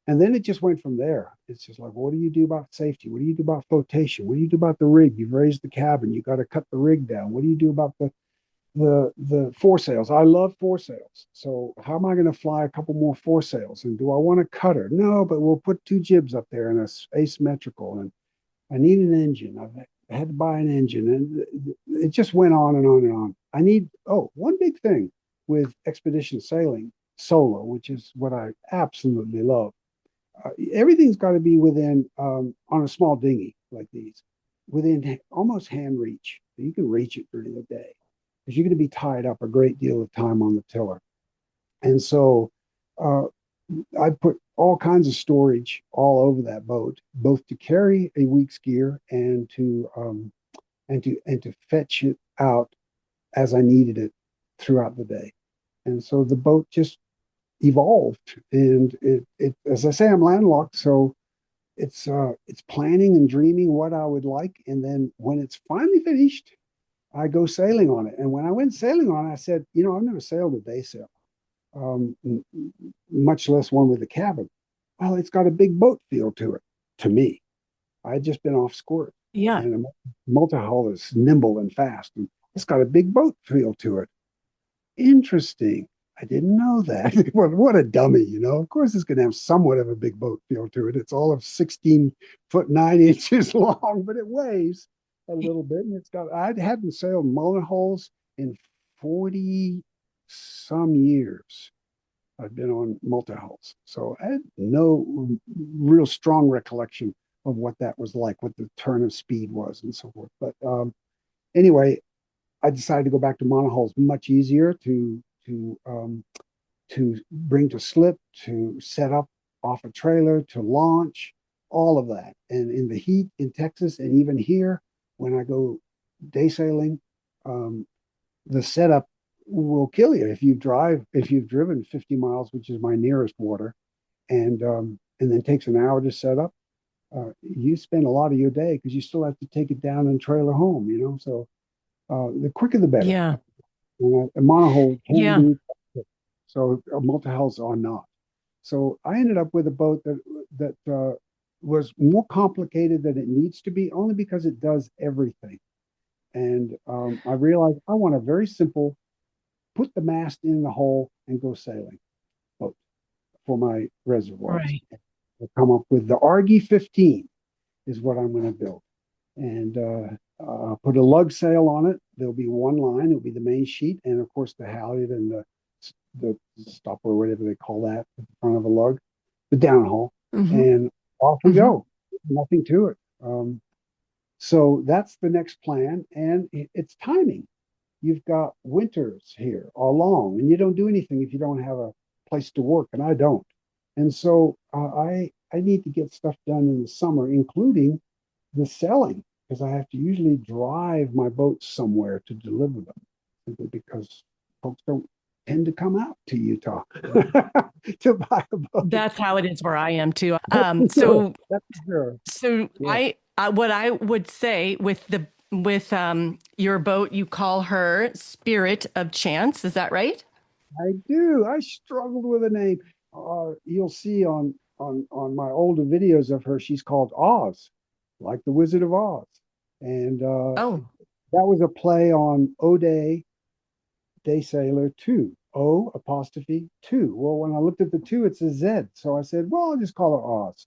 and then it just went from there. It's just like, what do you do about safety? What do you do about flotation? What do you do about the rig? You've raised the cabin. You got to cut the rig down. What do you do about the foresails? I love foresails. So how am I going to fly a couple more foresails? And do I want a cutter? No, but we'll put two jibs up there and a asymmetrical. And I need an engine. I had to buy an engine, and it just went on and on and on. I need one big thing with expedition sailing solo, which is what I absolutely love. Everything's got to be within on a small dinghy like these, within almost hand reach. You can reach it during the day. because you're going to be tied up a great deal of time on the tiller. And so uh, I put all kinds of storage all over that boat, both to carry a week's gear and to fetch it out as I needed it throughout the day. And so the boat just evolved. And it as I say, I'm landlocked, so it's planning and dreaming what I would like. And then when it's finally finished, I go sailing on it. And when I went sailing on it, I said, I've never sailed a day sail, um, much less one with a cabin. Well, it's got a big boat feel to it, to me. I had just been off squirt, Yeah. and a multi-hull is nimble and fast, and it's got a big boat feel to it. Interesting. I didn't know that. What a dummy. Of course, it's going to have somewhat of a big boat feel to it. It's all of 16 foot 9 inches long, but it weighs a little bit. And I hadn't sailed monohulls in 40 some years. I've been on multi-hulls. So I had no real strong recollection of what that was like, what the turn of speed was and so forth. But anyway, I decided to go back to monohulls. Much easier to bring to slip, to set up off a trailer, to launch, all of that. And in the heat in Texas, and even here, when I go day sailing, the setup will kill you if you've driven 50 miles, which is my nearest water, and then takes an hour to set up. You spend a lot of your day because you still have to take it down and trailer home. So the quicker the better. Yeah. A monohull can Yeah. be, so multi-hulls are not. So I ended up with a boat that was more complicated than it needs to be, only because it does everything. And I realized I want a very simple, put the mast in the hole and go sailing boat for my reservoirs. Right. I'll come up with the Argy 15 is what I'm going to build. And put a lug sail on it. There'll be one line. It'll be the main sheet, and of course the halyard and the stopper, or whatever they call that, at the front of a lug, the downhaul, Mm-hmm. and off we Mm-hmm. go. Nothing to it. So that's the next plan, and it's timing. You've got winters here all long, and you don't do anything if you don't have a place to work, and I don't. And so I need to get stuff done in the summer, including the selling, because I have to usually drive my boats somewhere to deliver them, simply because folks don't tend to come out to Utah to buy a boat. That's how it is where I am too. That's for sure. That's for sure. So Yeah, what I would say with your boat, you call her Spirit of Chance. Is that right? I do. I struggled with a name. You'll see on my older videos of her, she's called Oz, like the Wizard of Oz, and Oh. that was a play on O'Day Daysailer II. O apostrophe two. Well, when I looked at the two, it's a Z. So I said, well, I'll just call her Oz.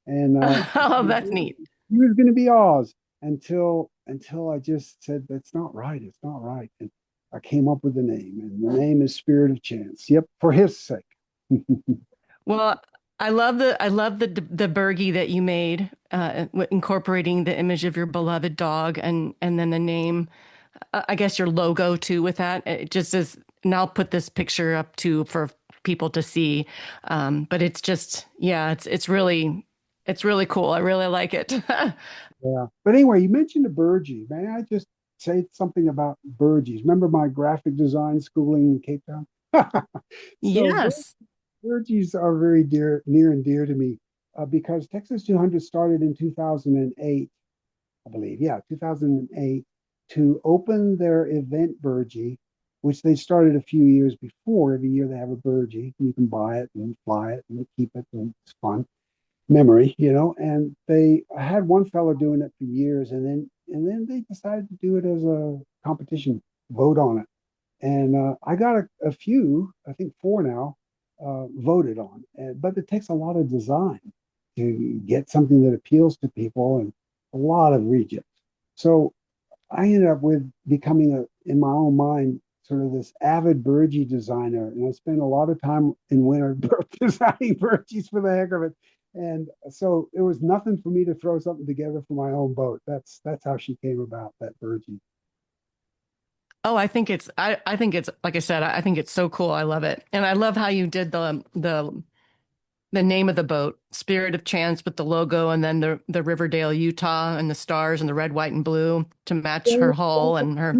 And Oh, that's neat. he was going to be Oz until I just said, that's not right. It's not right. And I came up with the name, and the name is Spirit of Chance. Yep, for his sake. Well, I love the Bergie that you made, incorporating the image of your beloved dog and then the name. I guess your logo too with that. It just is, and I'll put this picture up too for people to see. But it's just, yeah, it's really cool. I really like it. Yeah. But anyway, you mentioned the Burgee. May I just say something about Burgees? Remember my graphic design schooling in Cape Town? So Yes. Burgees are very near and dear to me, because Texas 200 started in 2008, I believe. Yeah, 2008, to open their event Burgee, which they started a few years before. Every year they have a Burgee. You can buy it and fly it and keep it, and it's fun memory. And they had one fellow doing it for years, and then they decided to do it as a competition, vote on it. And I got a few, I think four now, voted on. But it takes a lot of design to get something that appeals to people, and a lot of rejects. So I ended up with becoming in my own mind, sort of this avid Burgee designer, and I spent a lot of time in winter designing Burgees for the heck of it. And so it was nothing for me to throw something together for my own boat. That's how she came about, that Burgee. Oh, I think it's like I said, I think it's so cool. I love it. And I love how you did the name of the boat, Spirit of Chance with the logo and then the Riverdale, Utah and the stars and the red, white, and blue to match her hull and her.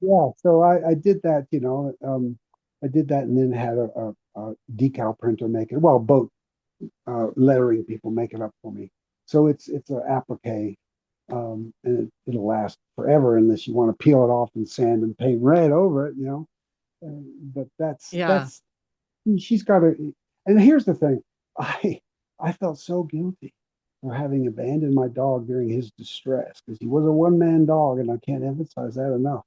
Yeah, so I did that, I did that and then had a decal printer make it, well, boat lettering people make it up for me. So it's an applique, and it'll last forever unless you want to peel it off and sand and paint red over it, you know. But Yeah. that's she's got to. And here's the thing, I I felt so guilty for having abandoned my dog during his distress because he was a one man dog, and I can't emphasize that enough.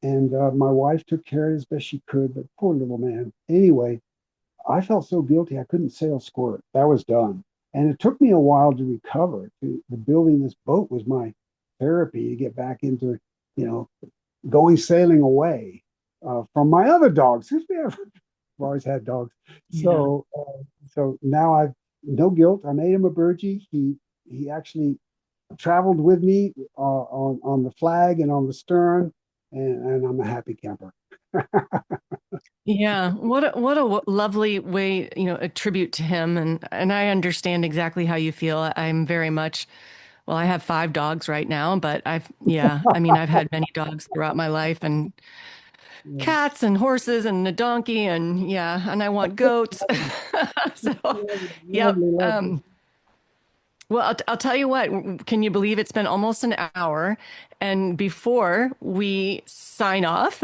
And my wife took care of it as best she could, but poor little man. Anyway, I felt so guilty I couldn't sail squirt. That was done. And it took me a while to recover. The building this boat was my therapy to get back into, you know, going sailing away from my other dogs. I've always had dogs. Yeah. So now I've no guilt. I made him a Burgee. He actually traveled with me on the flag and on the stern, and I'm a happy camper. Yeah, lovely way, a tribute to him, and I understand exactly how you feel. I'm very much, well, I have 5 dogs right now, but yeah, I mean, I've had many dogs throughout my life, and Yeah. cats and horses and a donkey, and yeah, and I want goats. So, yep. Lovely, lovely. Well, I'll tell you what, can you believe it's been almost an hour? And before we sign off,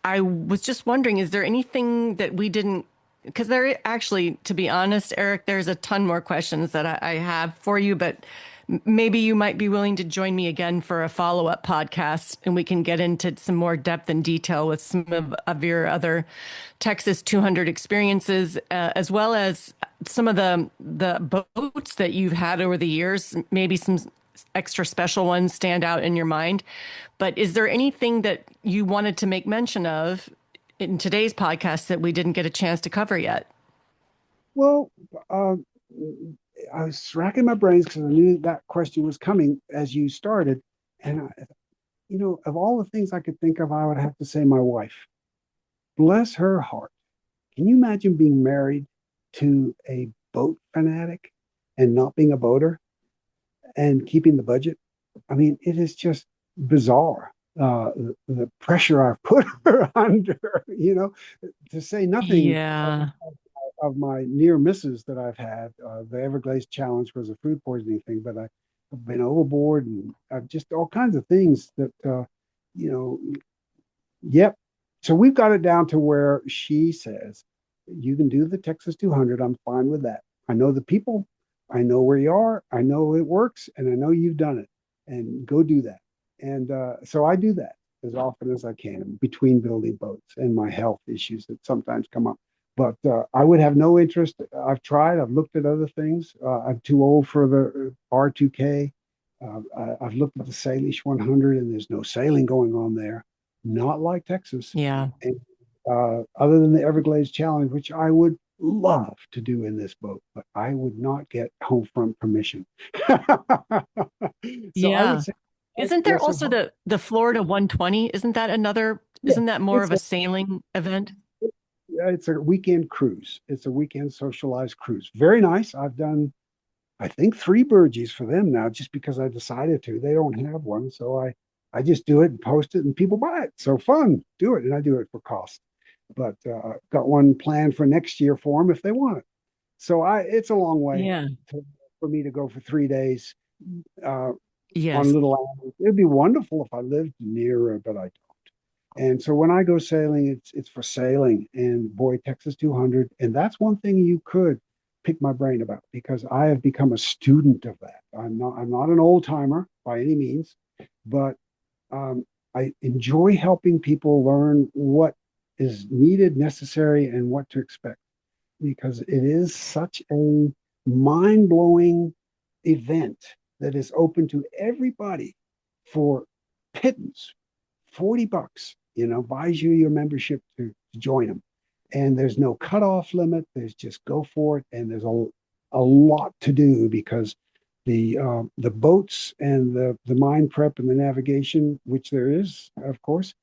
I was just wondering, is there anything that we didn't, because there actually, to be honest, Eric, there's a ton more questions that I have for you, but maybe you might be willing to join me again for a follow-up podcast and we can get into some more depth and detail with some of your other Texas 200 experiences, as well as some of the boats that you've had over the years, maybe some extra special ones stand out in your mind. But is there anything that you wanted to make mention of in today's podcast that we didn't get a chance to cover yet? Well, uh, I was racking my brains because I knew that question was coming as you started. And, of all the things I could think of, I would have to say my wife. Bless her heart. Can you imagine being married to a boat fanatic and not being a boater and keeping the budget? I mean, it is just bizarre. The pressure I've put her under, to say nothing Yeah. of my near misses that I've had. The Everglades challenge was a food poisoning thing, but I've been overboard and I've just all kinds of things that, you know, yep. So we've got it down to where she says, you can do the Texas 200. I'm fine with that. I know the people. I know where you are. I know it works. And I know you've done it. And go do that. And so I do that as often as I can between building boats and my health issues that sometimes come up. But I would have no interest. I've tried. I've looked at other things. I'm too old for the R2K. I've looked at the Salish 100, and there's no sailing going on there. Not like Texas. Yeah. And other than the Everglades Challenge, which I would love to do in this boat, but I would not get home front permission. So I would Yeah. say, Isn't there bless her also heart. the Florida 120? Yeah, Isn't that more it's of a sailing event? it's a weekend cruise. It's a weekend socialized cruise. Very nice. I've done, I think, 3 Burgees for them now, just because I decided to. They don't have one, so I just do it and post it, and people buy it. So fun, do it, and I do it for cost. But got one planned for next year for them if they want it. So it's a long way Yeah. for me to go for 3 days uh, on Yes. little islands. It'd be wonderful if I lived near, but I don't. And so when I go sailing, it's for sailing and boy, Texas 200. And that's one thing you could pick my brain about because I have become a student of that. I'm not an old timer by any means, but I enjoy helping people learn what is needed, necessary, and what to expect because it is such a mind blowing event that is open to everybody for pittance, $40, buys you your membership to join them. And there's no cutoff limit. There's just go for it. And there's a lot to do because the boats and the mine prep and the navigation, which there is, of course,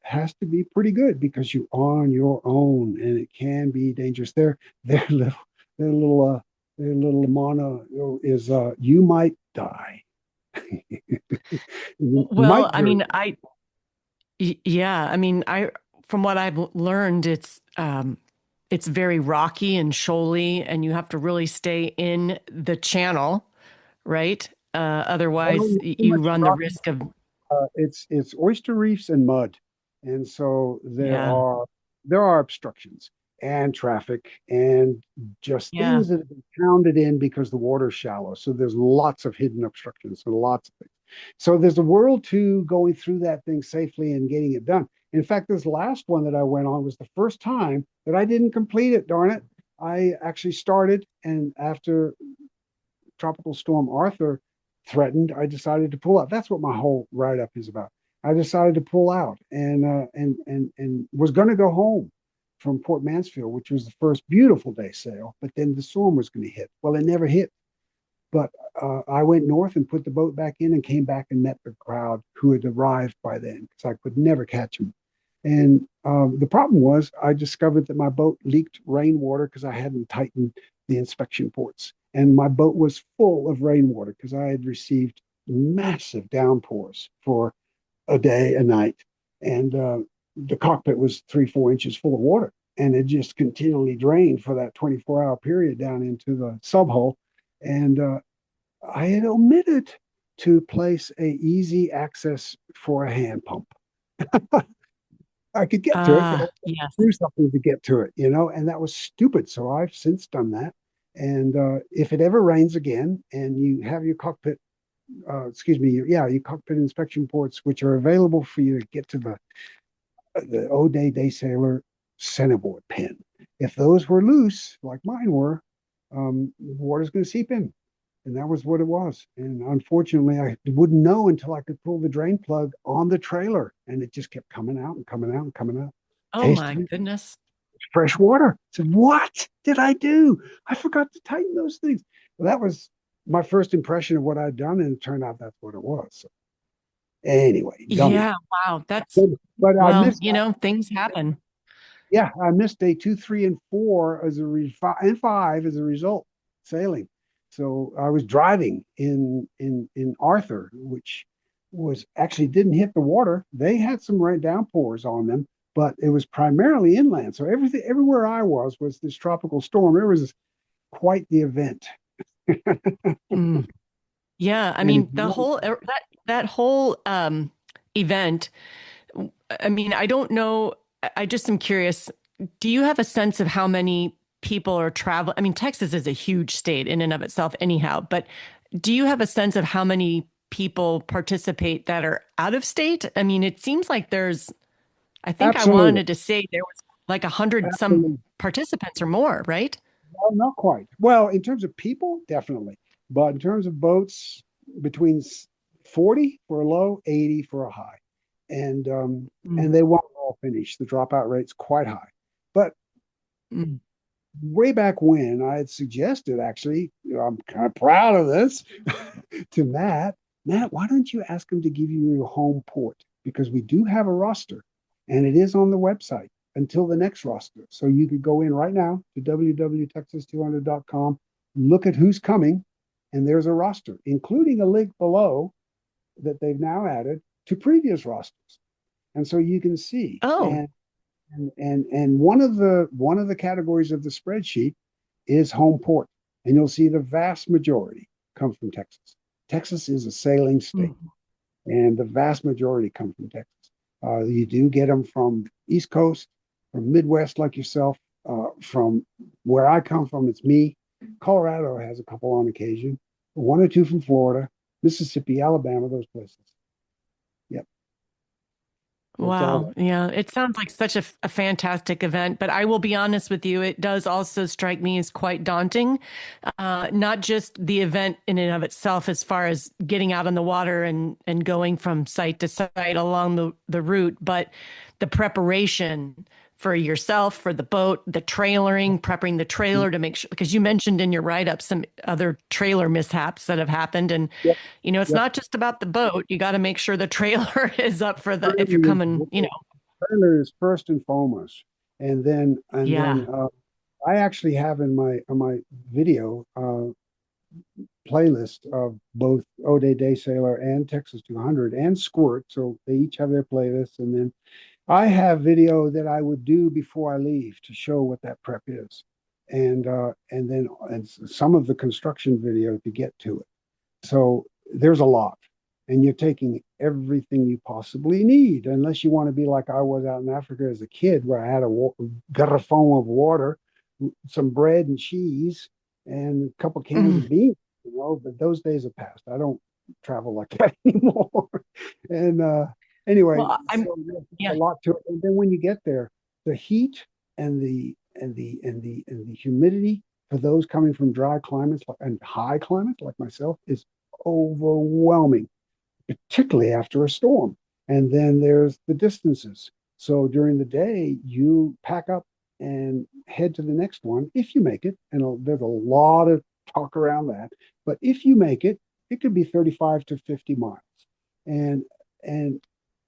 has to be pretty good because you're on your own and it can be dangerous. Their little, their little, their little mono is, you might die. You Well, might I very mean, yeah, I mean, from what I've learned, it's very rocky and shoaly, and you have to really stay in the channel, right? well, Otherwise, not too you much run the rock. risk of, It's oyster reefs and mud, and so yeah, there are obstructions and traffic and just yeah. things that have been pounded in because the water's shallow. So there's lots of hidden obstructions and lots of things. So there's a world to going through that thing safely and getting it done. In fact, this last one that I went on was the first time that I didn't complete it. Darn it! I actually started, and after Tropical Storm Arthur threatened, I decided to pull out. That's what my whole write up is about. I decided to pull out and was going to go home from Port Mansfield, which was the first beautiful day sail, but then the storm was going to hit. Well, it never hit, but I went north and put the boat back in and came back and met the crowd who had arrived by then because I could never catch them. And the problem was I discovered that my boat leaked rainwater because I hadn't tightened the inspection ports. And my boat was full of rainwater because I had received massive downpours for a day, a night. And the cockpit was 3, 4 inches full of water. And it just continually drained for that 24-hour period down into the subhull. And I had omitted to place a easy access for a hand pump. I could get to it, but I Yes. do something to get to it, and that was stupid. So I've since done that. And if it ever rains again and you have your cockpit, excuse me, your cockpit inspection ports, which are available for you to get to the O'Day Daysailer centerboard pin. If those were loose, like mine were, water's going to seep in. And that was what it was. And unfortunately, I wouldn't know until I could pull the drain plug on the trailer. And it just kept coming out and coming out and coming out. Oh my Tasting goodness. fresh water. I said, what did I do? I forgot to tighten those things. Well, that was my first impression of what I'd done. And it turned out that's what it was. So anyway, done that. Yeah. Wow. That's, But I well, missed, things happen. yeah, I missed day 2, 3, and 4 and 5 as a result sailing. So I was driving in Arthur, which was actually didn't hit the water. They had some rain downpours on them, but it was primarily inland. So everywhere I was this tropical storm. It was quite the event. Mm. Yeah. I And mean, that whole event, I mean, I don't know. I just am curious. Do you have a sense of how many people are traveling? I mean, Texas is a huge state in and of itself, anyhow, but do you have a sense of how many people participate that are out of state? I mean, it seems like I think I absolutely, wanted to say there was like 100 some absolutely. participants or more, right? Well, not quite. Well, in terms of people, definitely. But in terms of boats, between 40 for a low, 80 for a high. And Mm, they won't all finish. The dropout rate's quite high. But mm. way back when I had suggested, actually, I'm kind of proud of this to Matt. Matt, why don't you ask him to give you your home port? Because we do have a roster and it is on the website until the next roster. So you could go in right now to www.texas200.com, look at who's coming, and there's a roster, including a link below that they've now added to previous rosters. And so you can see. Oh, And one of the categories of the spreadsheet is home port, and you'll see the vast majority come from Texas. Texas is a sailing state, mm. and the vast majority come from Texas. You do get them from East Coast, from Midwest like yourself, from where I come from. It's me. Colorado has a couple on occasion, 1 or 2 from Florida, Mississippi, Alabama, those places. Yep, it's all Wow. there. Yeah. It sounds like such a fantastic event, but I will be honest with you, it does also strike me as quite daunting. Not just the event in and of itself, as far as getting out on the water and going from site to site along the route, but the preparation for yourself, for the boat, the trailering, prepping the trailer to make sure, because you mentioned in your write-up some other trailer mishaps that have happened. And, Yep, it's yep. not just about the boat. You got to make sure the trailer is up for the, if you're Trailer coming, trailer is first and foremost, and then yeah. I actually have in my video playlist of both O'Day Daysailer and Texas 200 and Squirt, so they each have their playlists, and then I have video that I would do before I leave to show what that prep is, and some of the construction video to get to it. So there's a lot, and you're taking everything you possibly need, unless you want to be like I was out in Africa as a kid, where I had a garrafon of water, some bread and cheese, and a couple cans Mm. of beans. But those days have passed. I don't travel like that anymore. And anyway, Well, so there's a yeah. lot to it. And then when you get there, the heat and the humidity for those coming from dry climates and high climates like myself is overwhelming, particularly after a storm. And then there's the distances. So during the day, you pack up and head to the next one if you make it. And there's a lot of talk around that. But if you make it, it could be 35 to 50 miles. And and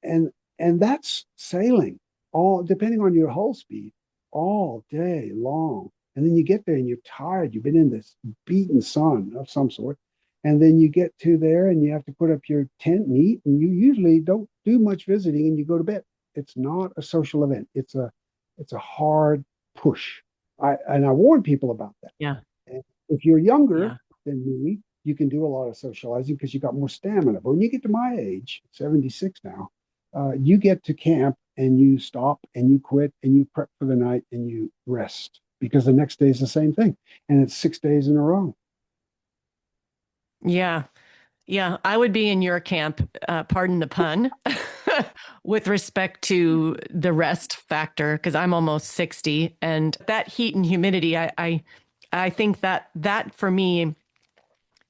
and and that's sailing all depending on your hull speed all day long. And then you get there and you're tired. You've been in this beaten sun of some sort. And then you get to there and you have to put up your tent and eat. And you usually don't do much visiting and you go to bed. It's not a social event. It's a hard push. I warn people about that. Yeah. And if you're younger Yeah. than me, you can do a lot of socializing because you got more stamina. But when you get to my age, 76 now, you get to camp and you stop and you quit and you prep for the night and you rest because the next day is the same thing. And it's 6 days in a row. Yeah. Yeah. I would be in your camp, pardon the pun, with respect to the rest factor, because I'm almost 60 and that heat and humidity, I think that for me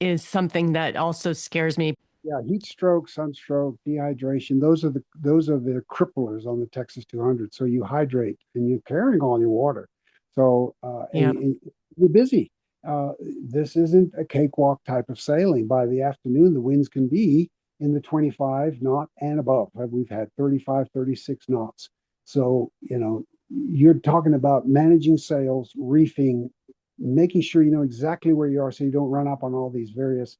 is something that also scares me. Yeah, heat stroke, sunstroke, dehydration. Those are the cripplers on the Texas 200. So you hydrate and you're carrying all your water. So Yeah. and you're busy. Uh, this isn't a cakewalk type of sailing. By the afternoon, the winds can be in the 25 knot and above. We've had 35, 36 knots. So you're talking about managing sails, reefing, making sure you know exactly where you are so you don't run up on all these various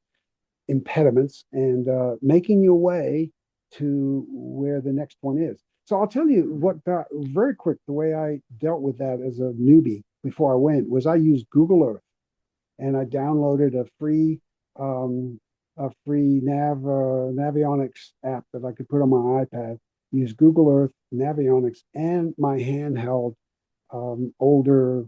impediments and making your way to where the next one is. So I'll tell you what, very quick, the way I dealt with that as a newbie before I went was I used Google Earth and I downloaded um, a free Navionics app that I could put on my iPad. Use Google Earth, Navionics, and my handheld older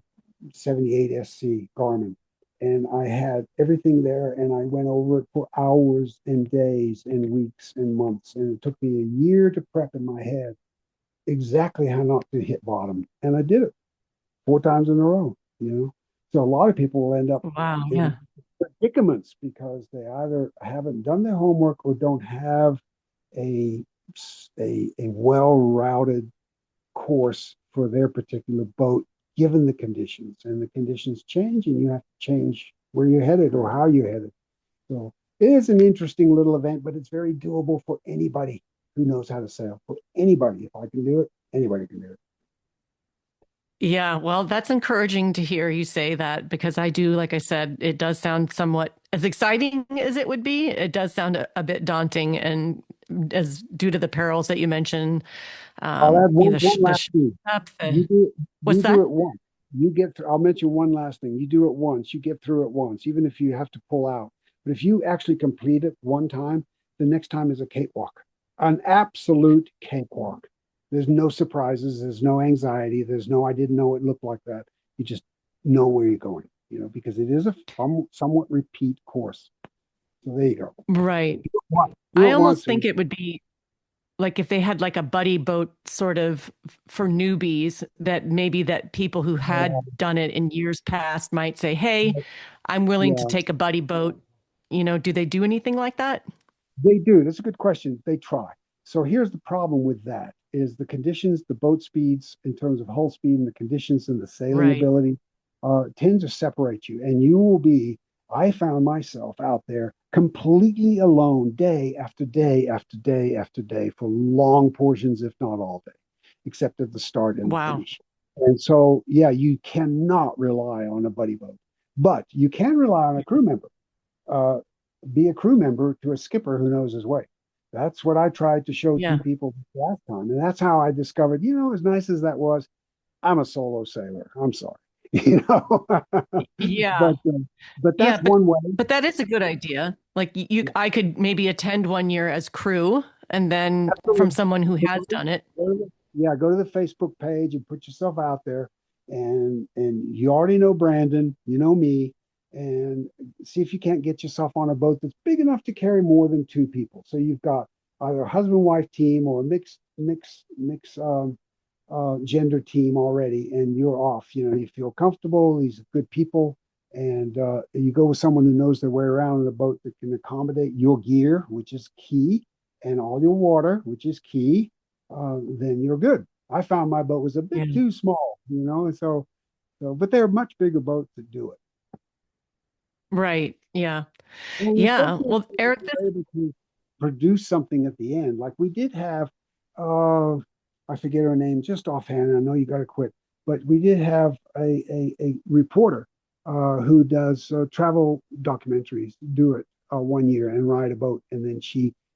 78 SC Garmin, and I had everything there and I went over it for hours and days and weeks and months. And it took me a year to prep in my head exactly how not to hit bottom. And I did it 4 times in a row. So a lot of people will end up Wow. in Yeah. predicaments because they either haven't done their homework or don't have a a well-routed course for their particular boat given the conditions, and the conditions change and you have to change where you're headed or how you're headed. So it is an interesting little event, but it's very doable for anybody who knows how to sail. For anybody, if I can do it, anybody can do it. Yeah, well, that's encouraging to hear you say that because I do, like I said, it does sound somewhat as exciting as it would be. It does sound a bit daunting, and as due to the perils that you mentioned, I'll add one the last thing. up, You the do what's you do that? it once. You get through. I'll mention one last thing. You do it once. You get through it once, even if you have to pull out. But if you actually complete it one time, the next time is a cakewalk, an absolute cakewalk. There's no surprises. There's no anxiety. There's no I didn't know it looked like that. You just know where you're going. Because it is a somewhat repeat course. So there you go. Right. Do I it almost once. think it would be like if they had like a buddy boat sort of for newbies that maybe that people who had done it in years past might say, "Hey, I'm willing to Yeah, take a buddy boat." Do they do anything like that? they do. That's a good question. They try. So here's the problem with that. is the conditions, the boat speeds in terms of hull speed and the conditions and the sailing Right. ability tend to separate you. And you will be, I found myself out there completely alone day after day after day after day for long portions, if not all day, except at the start and the Wow. finish. And so, yeah, you cannot rely on a buddy boat, but you can rely on a crew member. Uh, be a crew member to a skipper who knows his way. That's what I tried to show to Yeah. people last time. And that's how I discovered, as nice as that was, I'm a solo sailor. I'm sorry. You know, Yeah. but Yeah, that's one way. but that is a good idea. Like I could maybe attend one year as crew and then from Absolutely. someone who has done it. Yeah, go to the Facebook page and put yourself out there, and you already know Brandon, you know me, and see if you can't get yourself on a boat that's big enough to carry more than two people. So you've got either a husband wife team or a mix gender team already, and you're off. You feel comfortable. These are good people, and you go with someone who knows their way around in a boat that can accommodate your gear, which is key, and all your water, which is key. Then you're good. I found my boat was a bit Yeah. too small, and but there are much bigger boats that do it. Right. Yeah. And we're Yeah. fortunate Well, that Eric, we were able to produce something at the end. Like we did have, uh, I forget her name just offhand. I know you got to quit, but we did have a reporter who does travel documentaries, do it 1 year and ride a boat, and then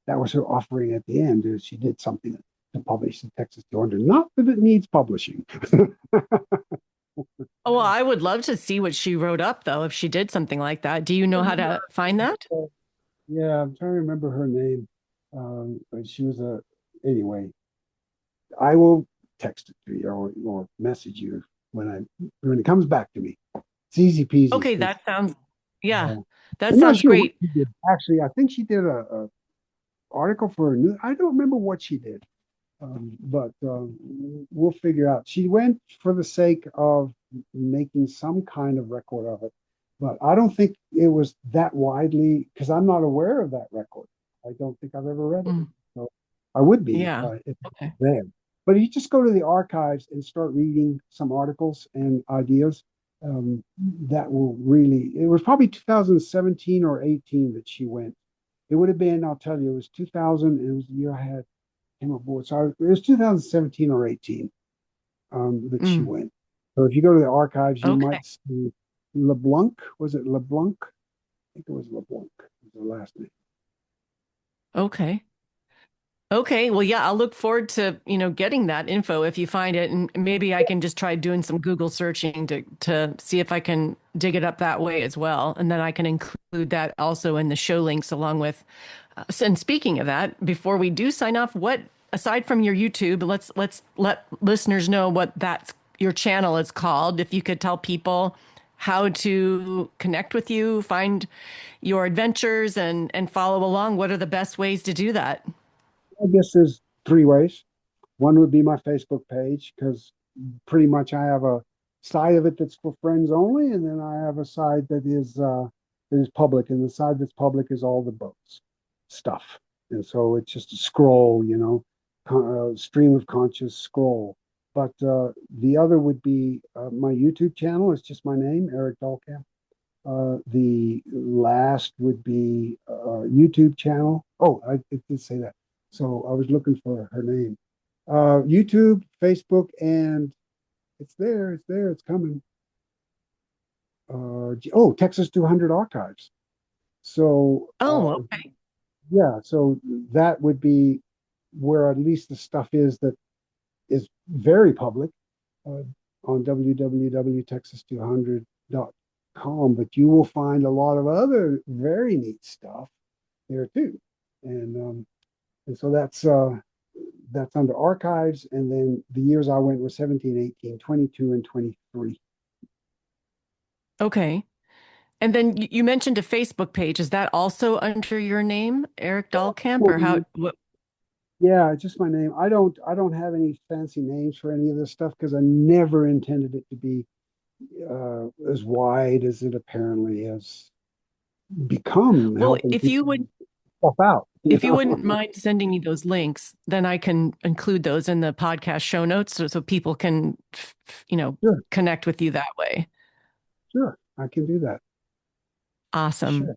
that was her offering at the end. Is she did something to publish in Texas 200. Not that it needs publishing. oh, well, I would love to see what she wrote up though, if she did something like that. Do you know how to find that? Yeah, I'm trying to remember her name. But she was anyway. I will text it to you or message you when it comes back to me. It's easy peasy. Okay, It's, that sounds, yeah, uh, that I'm not sounds sure what great. she did. Actually, I think she did a article for a new. I don't remember what she did, but we'll figure out. She went for the sake of making some kind of record of it, but I don't think it was that widely because I'm not aware of that record. I don't think I've ever read it. Mm, So I would be yeah. if it's Okay. there. But if you just go to the archives and start reading some articles and ideas, um, that will really, it was probably 2017 or 18 that she went. It would have been, I'll tell you, it was 2000. It was the year I had came aboard. So it was 2017 or 18 that she Mm, went. So if you go to the archives, you okay. might see LeBlanc. Was it LeBlanc? I think it was LeBlanc. Was the last name. Okay. Okay, well, yeah, I'll look forward to, getting that info if you find it, and maybe I can just try doing some Google searching to see if I can dig it up that way as well, and then I can include that also in the show links along with. And speaking of that, before we do sign off, what aside from your YouTube, let's let listeners know what your channel is called. If you could tell people how to connect with you, find your adventures, and follow along, what are the best ways to do that? I guess there's three ways. One would be my Facebook page because pretty much I have a side of it that's for friends only, and then I have a side that is public, and the side that's public is all the boats stuff. And so it's just a scroll, stream of conscious scroll. But the other would be my YouTube channel. It's just my name, Eric Dahlkamp. The last would be YouTube channel. Oh, I did say that. So I was looking for her name. YouTube, Facebook, and it's there. It's there. It's coming. Texas 200 archives. So Oh, okay. yeah, so that would be where at least the stuff is that is very public uh, on www.texas200.com. But you will find a lot of other very neat stuff there too, and so that's under archives. And then the years I went were 17, 18, 22, and 23. Okay. And then you mentioned a Facebook page. Is that also under your name, Eric Dahlkamp, or how? What? Yeah, it's just my name. I don't have any fancy names for any of this stuff because I never intended it to be as wide as it apparently has become, Well, helping if you people would, stuff out. if you wouldn't mind sending me those links, then I can include those in the podcast show notes so people can, Sure, connect with you that way. sure, I can do that. Awesome. Sure.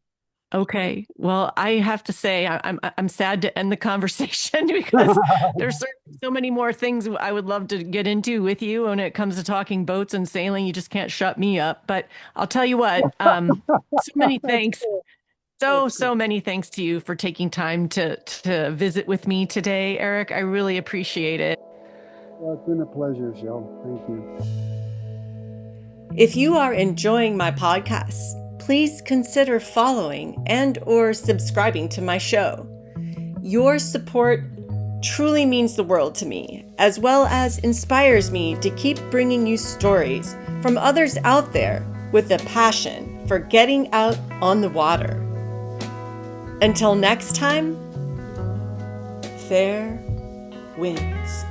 Okay. Well, I have to say I'm sad to end the conversation because there's so many more things I would love to get into with you when it comes to talking boats and sailing. You just can't shut me up. But I'll tell you what, so many thanks. So many thanks to you for taking time to visit with me today, Eric. I really appreciate it. Well, it's been a pleasure, Shel. Thank you. If you are enjoying my podcasts, please consider following and/or subscribing to my show. Your support truly means the world to me, as well as inspires me to keep bringing you stories from others out there with a passion for getting out on the water. Until next time, fair winds.